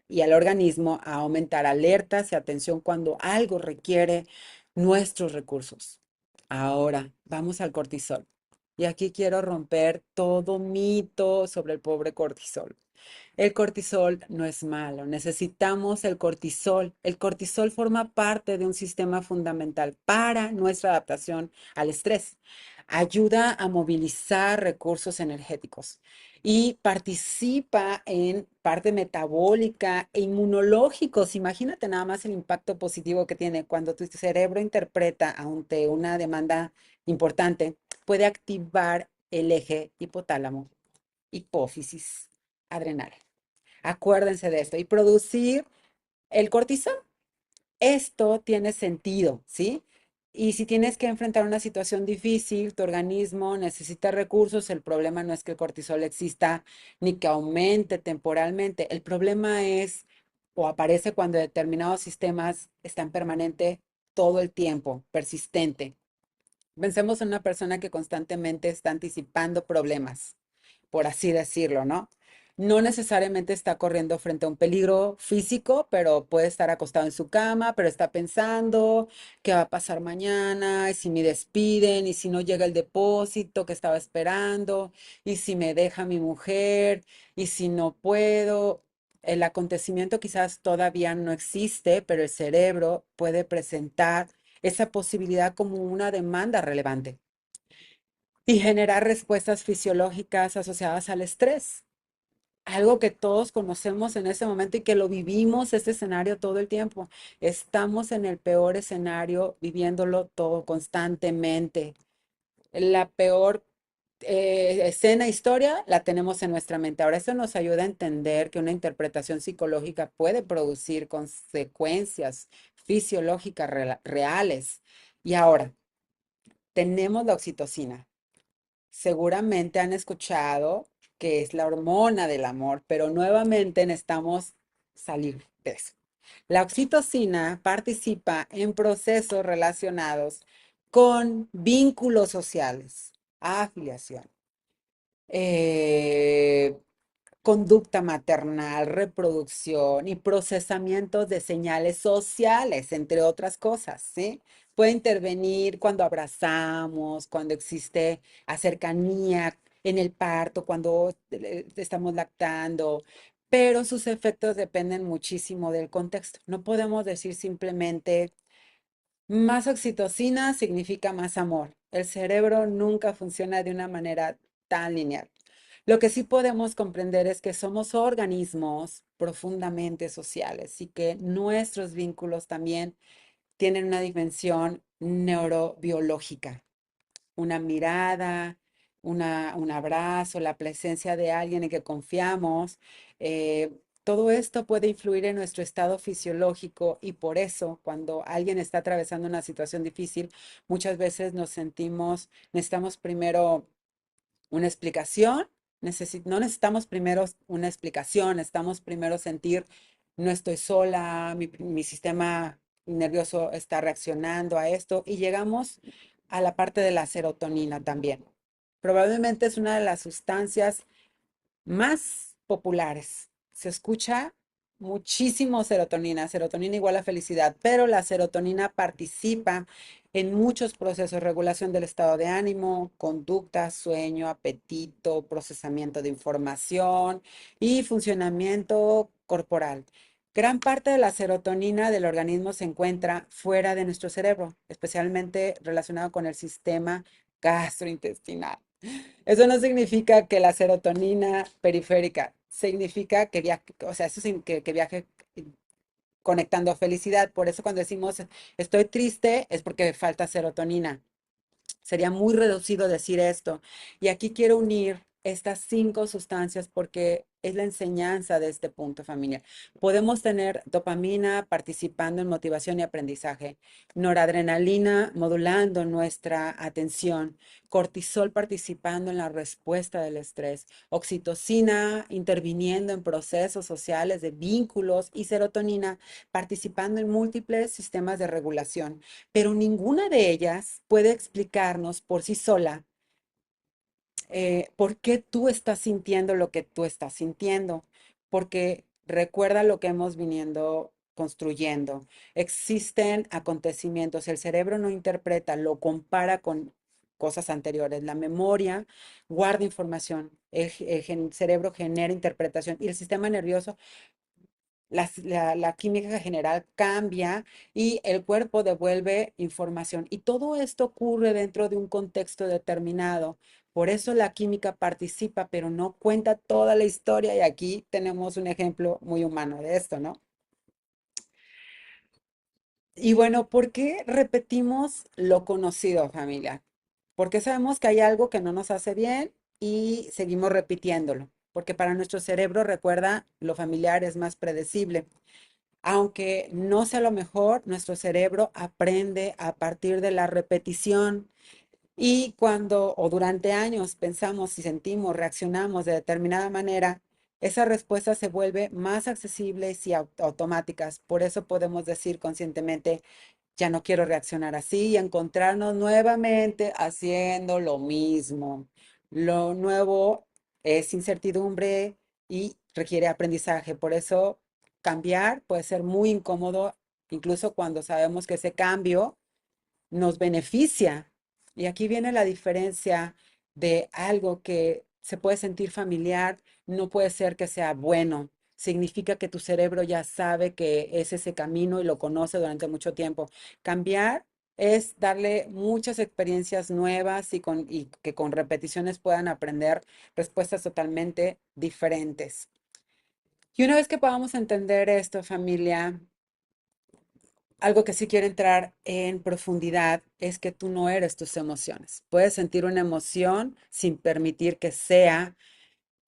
y al organismo a aumentar alertas y atención cuando algo requiere nuestros recursos. Ahora, vamos al cortisol. Y aquí quiero romper todo mito sobre el pobre cortisol. El cortisol no es malo, necesitamos el cortisol. El cortisol forma parte de un sistema fundamental para nuestra adaptación al estrés. Ayuda a movilizar recursos energéticos y participa en parte metabólica e inmunológicos. Imagínate nada más el impacto positivo que tiene cuando tu cerebro interpreta ante una demanda importante, puede activar el eje hipotálamo, hipófisis adrenal. Acuérdense de esto y producir el cortisol. Esto tiene sentido, ¿sí? Y si tienes que enfrentar una situación difícil, tu organismo necesita recursos, el problema no es que el cortisol exista ni que aumente temporalmente, el problema es o aparece cuando determinados sistemas están permanente todo el tiempo, persistente. Pensemos en una persona que constantemente está anticipando problemas, por así decirlo, ¿no? No necesariamente está corriendo frente a un peligro físico, pero puede estar acostado en su cama, pero está pensando qué va a pasar mañana, y si me despiden, y si no llega el depósito que estaba esperando, y si me deja mi mujer, y si no puedo. El acontecimiento quizás todavía no existe, pero el cerebro puede presentar esa posibilidad como una demanda relevante y generar respuestas fisiológicas asociadas al estrés. Algo que todos conocemos en ese momento y que lo vivimos este escenario todo el tiempo. Estamos en el peor escenario, viviéndolo todo constantemente. La peor escena, historia, la tenemos en nuestra mente. Ahora, eso nos ayuda a entender que una interpretación psicológica puede producir consecuencias fisiológicas reales. Y ahora, tenemos la oxitocina. Seguramente han escuchado que es la hormona del amor, pero nuevamente necesitamos salir de eso. La oxitocina participa en procesos relacionados con vínculos sociales, afiliación, eh, conducta maternal, reproducción y procesamiento de señales sociales, entre otras cosas, ¿sí? Puede intervenir cuando abrazamos, cuando existe cercanía en el parto, cuando estamos lactando, pero sus efectos dependen muchísimo del contexto. No podemos decir simplemente más oxitocina significa más amor. El cerebro nunca funciona de una manera tan lineal. Lo que sí podemos comprender es que somos organismos profundamente sociales y que nuestros vínculos también tienen una dimensión neurobiológica. Una mirada, un abrazo, la presencia de alguien en que confiamos. Todo esto puede influir en nuestro estado fisiológico y por eso cuando alguien está atravesando una situación difícil, muchas veces necesitamos primero una explicación. No necesitamos primero una explicación, necesitamos primero sentir, no estoy sola, mi sistema nervioso está reaccionando a esto y llegamos a la parte de la serotonina también. Probablemente es una de las sustancias más populares. Se escucha muchísimo serotonina, serotonina igual a felicidad, pero la serotonina participa en muchos procesos, regulación del estado de ánimo, conducta, sueño, apetito, procesamiento de información y funcionamiento corporal. Gran parte de la serotonina del organismo se encuentra fuera de nuestro cerebro, especialmente relacionado con el sistema gastrointestinal. Eso no significa que la serotonina periférica, significa que viaje, o sea, que viaje conectando a felicidad. Por eso cuando decimos estoy triste es porque falta serotonina. Sería muy reducido decir esto. Y aquí quiero unir estas 5 sustancias porque es la enseñanza de este punto familiar. Podemos tener dopamina participando en motivación y aprendizaje, noradrenalina modulando nuestra atención, cortisol participando en la respuesta del estrés, oxitocina interviniendo en procesos sociales de vínculos y serotonina participando en múltiples sistemas de regulación, pero ninguna de ellas puede explicarnos por sí sola por qué tú estás sintiendo lo que tú estás sintiendo, porque recuerda lo que hemos viniendo construyendo. Existen acontecimientos, el cerebro no interpreta, lo compara con cosas anteriores. La memoria guarda información, el cerebro genera interpretación y el sistema nervioso la química general cambia y el cuerpo devuelve información. Y todo esto ocurre dentro de un contexto determinado. Por eso la química participa, pero no cuenta toda la historia. Y aquí tenemos un ejemplo muy humano de esto, ¿no? Y bueno, ¿por qué repetimos lo conocido, familia? Porque sabemos que hay algo que no nos hace bien y seguimos repitiéndolo. Porque para nuestro cerebro, recuerda, lo familiar es más predecible. Aunque no sea lo mejor, nuestro cerebro aprende a partir de la repetición y cuando o durante años pensamos y sentimos, reaccionamos de determinada manera, esas respuestas se vuelven más accesibles y automáticas. Por eso podemos decir conscientemente, ya no quiero reaccionar así y encontrarnos nuevamente haciendo lo mismo. Lo nuevo es incertidumbre y requiere aprendizaje. Por eso cambiar puede ser muy incómodo, incluso cuando sabemos que ese cambio nos beneficia. Y aquí viene la diferencia de algo que se puede sentir familiar, no puede ser que sea bueno. Significa que tu cerebro ya sabe que es ese camino y lo conoce durante mucho tiempo. Cambiar es darle muchas experiencias nuevas y que con repeticiones puedan aprender respuestas totalmente diferentes. Y una vez que podamos entender esto, familia, algo que sí quiero entrar en profundidad es que tú no eres tus emociones. Puedes sentir una emoción sin permitir que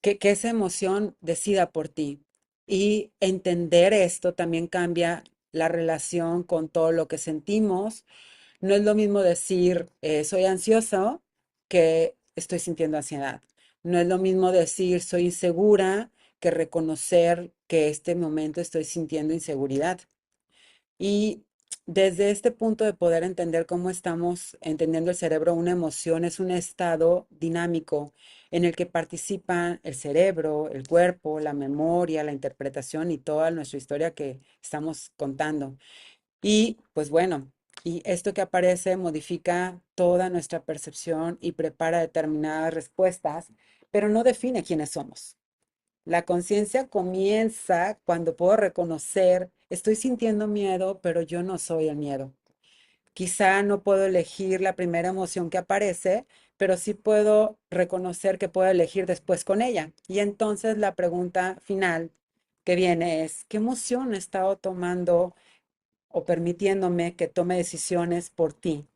esa emoción decida por ti. Y entender esto también cambia la relación con todo lo que sentimos. No es lo mismo decir soy ansioso que estoy sintiendo ansiedad. No es lo mismo decir soy insegura que reconocer que este momento estoy sintiendo inseguridad. Y desde este punto de poder entender cómo estamos entendiendo el cerebro, una emoción es un estado dinámico en el que participan el cerebro, el cuerpo, la memoria, la interpretación y toda nuestra historia que estamos contando. Y pues bueno, y esto que aparece modifica toda nuestra percepción y prepara determinadas respuestas, pero no define quiénes somos. La conciencia comienza cuando puedo reconocer, estoy sintiendo miedo, pero yo no soy el miedo. Quizá no puedo elegir la primera emoción que aparece, pero sí puedo reconocer que puedo elegir después con ella. Y entonces la pregunta final que viene es, ¿qué emoción he estado tomando o permitiéndome que tome decisiones por ti?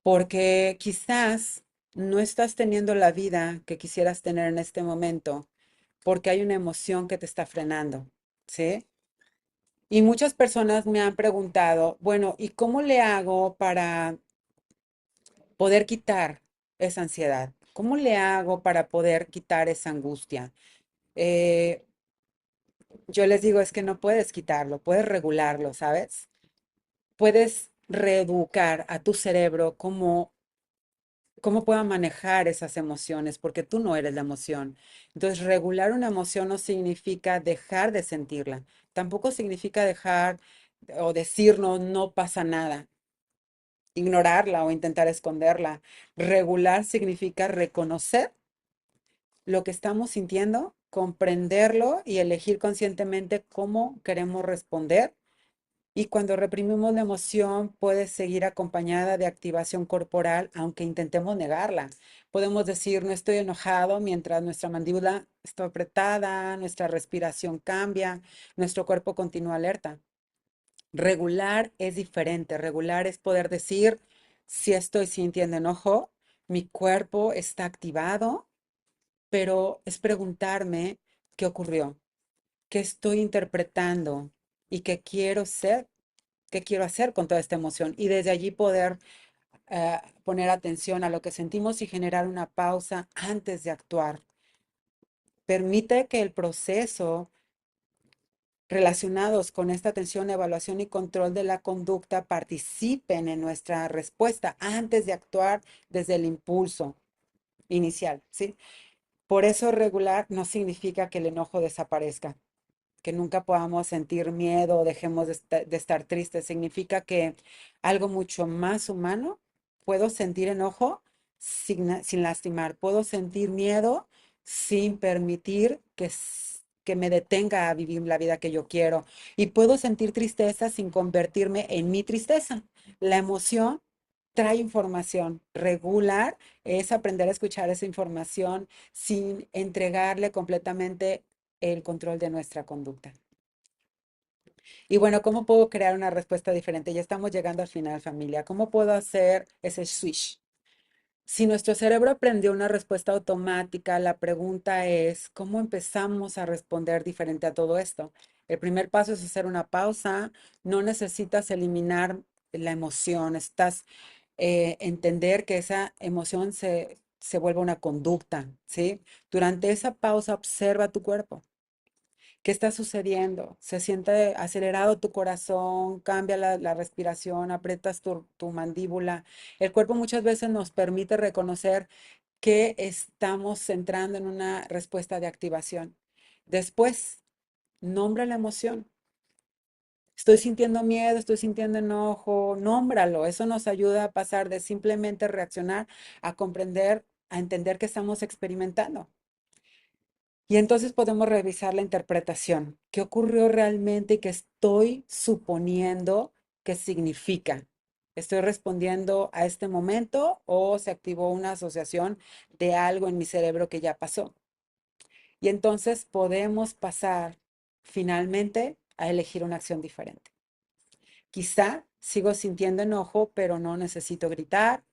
Porque quizás no estás teniendo la vida que quisieras tener en este momento, porque hay una emoción que te está frenando, ¿sí? Y muchas personas me han preguntado, bueno, ¿y cómo le hago para poder quitar esa ansiedad? ¿Cómo le hago para poder quitar esa angustia? Eh, yo les digo, es que no puedes quitarlo, puedes regularlo, ¿sabes? Puedes reeducar a tu cerebro cómo pueda manejar esas emociones, porque tú no eres la emoción. Entonces, regular una emoción no significa dejar de sentirla, tampoco significa dejar o decirnos no pasa nada, ignorarla o intentar esconderla. Regular significa reconocer lo que estamos sintiendo, comprenderlo y elegir conscientemente cómo queremos responder. Y cuando reprimimos la emoción, puede seguir acompañada de activación corporal, aunque intentemos negarla. Podemos decir, no estoy enojado, mientras nuestra mandíbula está apretada, nuestra respiración cambia, nuestro cuerpo continúa alerta. Regular es diferente. Regular es poder decir, si estoy sintiendo enojo, mi cuerpo está activado, pero es preguntarme qué ocurrió, qué estoy interpretando y qué quiero ser, qué quiero hacer con toda esta emoción. Y desde allí poder poner atención a lo que sentimos y generar una pausa antes de actuar. Permite que el proceso relacionados con esta atención, evaluación y control de la conducta participen en nuestra respuesta antes de actuar desde el impulso inicial, ¿sí? Por eso regular no significa que el enojo desaparezca, que nunca podamos sentir miedo o dejemos de estar tristes. Significa que algo mucho más humano, puedo sentir enojo sin lastimar, puedo sentir miedo sin permitir que me detenga a vivir la vida que yo quiero. Y puedo sentir tristeza sin convertirme en mi tristeza. La emoción trae información. Regular es aprender a escuchar esa información sin entregarle completamente el control de nuestra conducta. Y bueno, ¿cómo puedo crear una respuesta diferente? Ya estamos llegando al final, familia. ¿Cómo puedo hacer ese switch? Si nuestro cerebro aprendió una respuesta automática, la pregunta es, ¿cómo empezamos a responder diferente a todo esto? El primer paso es hacer una pausa. No necesitas eliminar la emoción, estás entender que esa emoción se vuelve una conducta, ¿sí? Durante esa pausa, observa tu cuerpo. ¿Qué está sucediendo? ¿Se siente acelerado tu corazón? ¿Cambia la respiración? ¿Aprietas tu mandíbula? El cuerpo muchas veces nos permite reconocer que estamos entrando en una respuesta de activación. Después, nombra la emoción. Estoy sintiendo miedo, estoy sintiendo enojo, nómbralo. Eso nos ayuda a pasar de simplemente reaccionar a comprender, a entender que estamos experimentando. Y entonces podemos revisar la interpretación. ¿Qué ocurrió realmente y qué estoy suponiendo que significa? ¿Estoy respondiendo a este momento o se activó una asociación de algo en mi cerebro que ya pasó? Y entonces podemos pasar finalmente a elegir una acción diferente. Quizá sigo sintiendo enojo, pero no necesito gritar.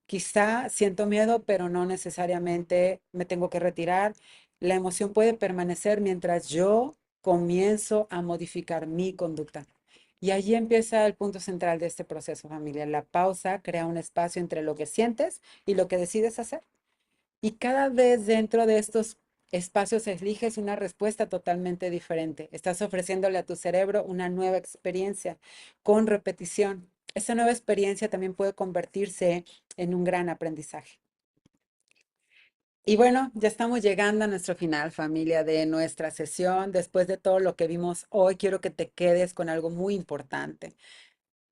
Quizá siento miedo, pero no necesariamente me tengo que retirar. La emoción puede permanecer mientras yo comienzo a modificar mi conducta. Y allí empieza el punto central de este proceso, familia. La pausa crea un espacio entre lo que sientes y lo que decides hacer. Y cada vez dentro de estos espacios eliges una respuesta totalmente diferente. Estás ofreciéndole a tu cerebro una nueva experiencia con repetición. Esa nueva experiencia también puede convertirse en un gran aprendizaje. Y bueno, ya estamos llegando a nuestro final, familia, de nuestra sesión. Después de todo lo que vimos hoy, quiero que te quedes con algo muy importante.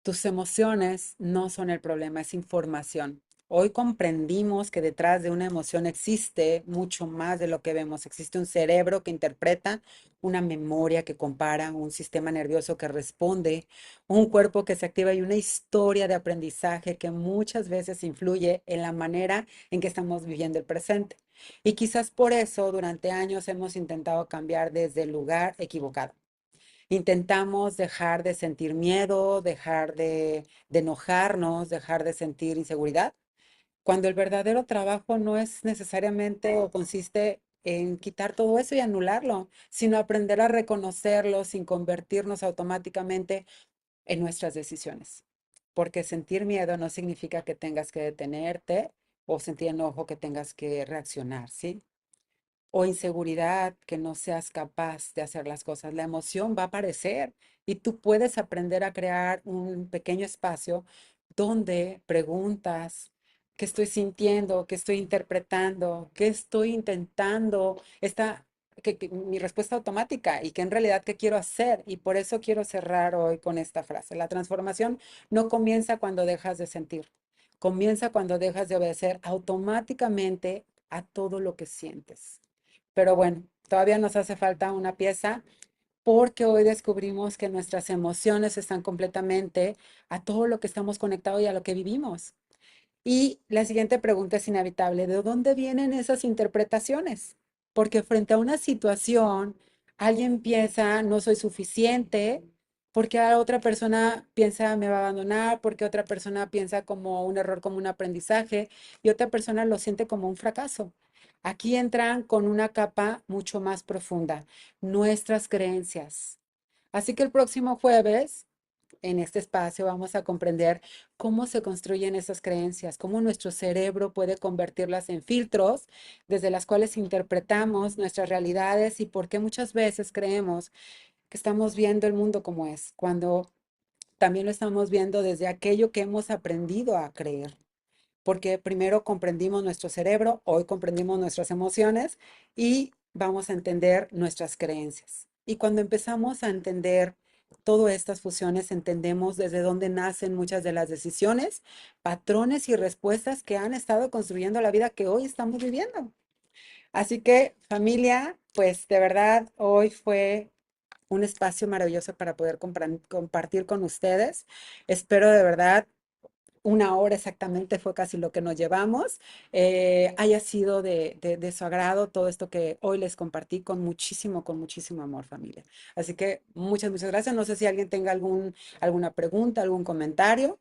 Tus emociones no son el problema, es información. Hoy comprendimos que detrás de una emoción existe mucho más de lo que vemos. Existe un cerebro que interpreta, una memoria que compara, un sistema nervioso que responde, un cuerpo que se activa y una historia de aprendizaje que muchas veces influye en la manera en que estamos viviendo el presente. Y quizás por eso durante años hemos intentado cambiar desde el lugar equivocado. Intentamos dejar de sentir miedo, dejar de enojarnos, dejar de sentir inseguridad, cuando el verdadero trabajo no es necesariamente o consiste en quitar todo eso y anularlo, sino aprender a reconocerlo sin convertirnos automáticamente en nuestras decisiones. Porque sentir miedo no significa que tengas que detenerte o sentir enojo que tengas que reaccionar, ¿sí? O inseguridad, que no seas capaz de hacer las cosas. La emoción va a aparecer y tú puedes aprender a crear un pequeño espacio donde preguntas qué estoy sintiendo, qué estoy interpretando, qué estoy intentando, mi respuesta automática y que en realidad qué quiero hacer. Y por eso quiero cerrar hoy con esta frase. La transformación no comienza cuando dejas de sentir, comienza cuando dejas de obedecer automáticamente a todo lo que sientes. Pero bueno, todavía nos hace falta una pieza porque hoy descubrimos que nuestras emociones están completamente a todo lo que estamos conectados y a lo que vivimos. Y la siguiente pregunta es inevitable. ¿De dónde vienen esas interpretaciones? Porque frente a una situación, alguien piensa, no soy suficiente, porque a otra persona piensa, me va a abandonar, porque otra persona piensa como un error, como un aprendizaje, y otra persona lo siente como un fracaso. Aquí entran con una capa mucho más profunda, nuestras creencias. Así que el próximo jueves en este espacio vamos a comprender cómo se construyen esas creencias, cómo nuestro cerebro puede convertirlas en filtros desde las cuales interpretamos nuestras realidades y por qué muchas veces creemos que estamos viendo el mundo como es, cuando también lo estamos viendo desde aquello que hemos aprendido a creer. Porque primero comprendimos nuestro cerebro, hoy comprendimos nuestras emociones y vamos a entender nuestras creencias. Y cuando empezamos a entender todas estas fusiones, entendemos desde dónde nacen muchas de las decisiones, patrones y respuestas que han estado construyendo la vida que hoy estamos viviendo. Así que familia, pues de verdad hoy fue un espacio maravilloso para poder compartir con ustedes. Espero de verdad una hora exactamente fue casi lo que nos llevamos, haya sido de su agrado todo esto que hoy les compartí con muchísimo amor, familia. Así que muchas gracias. No sé si alguien tenga alguna pregunta, algún comentario.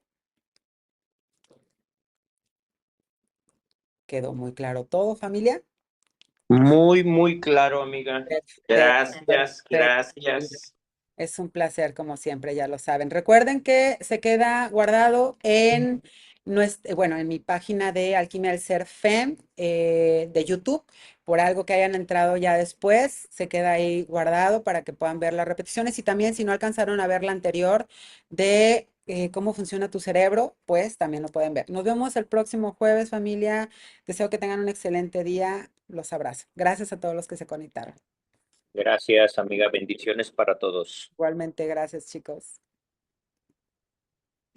Quedó muy claro todo, familia. Muy, muy claro, amiga. Perfecto, Gracias, perfecto, familia. gracias. Es un placer, como siempre, ya lo saben. Recuerden que se queda guardado bueno, en mi página de Alquimia del Ser FEM de YouTube. Por algo que hayan entrado ya después, se queda ahí guardado para que puedan ver las repeticiones. Y también, si no alcanzaron a ver la anterior de cómo funciona tu cerebro, pues también lo pueden ver. Nos vemos el próximo jueves, familia. Deseo que tengan un excelente día. Los abrazo. Gracias a todos los que se conectaron. Gracias, amiga. Bendiciones para todos. Igualmente, gracias, chicos.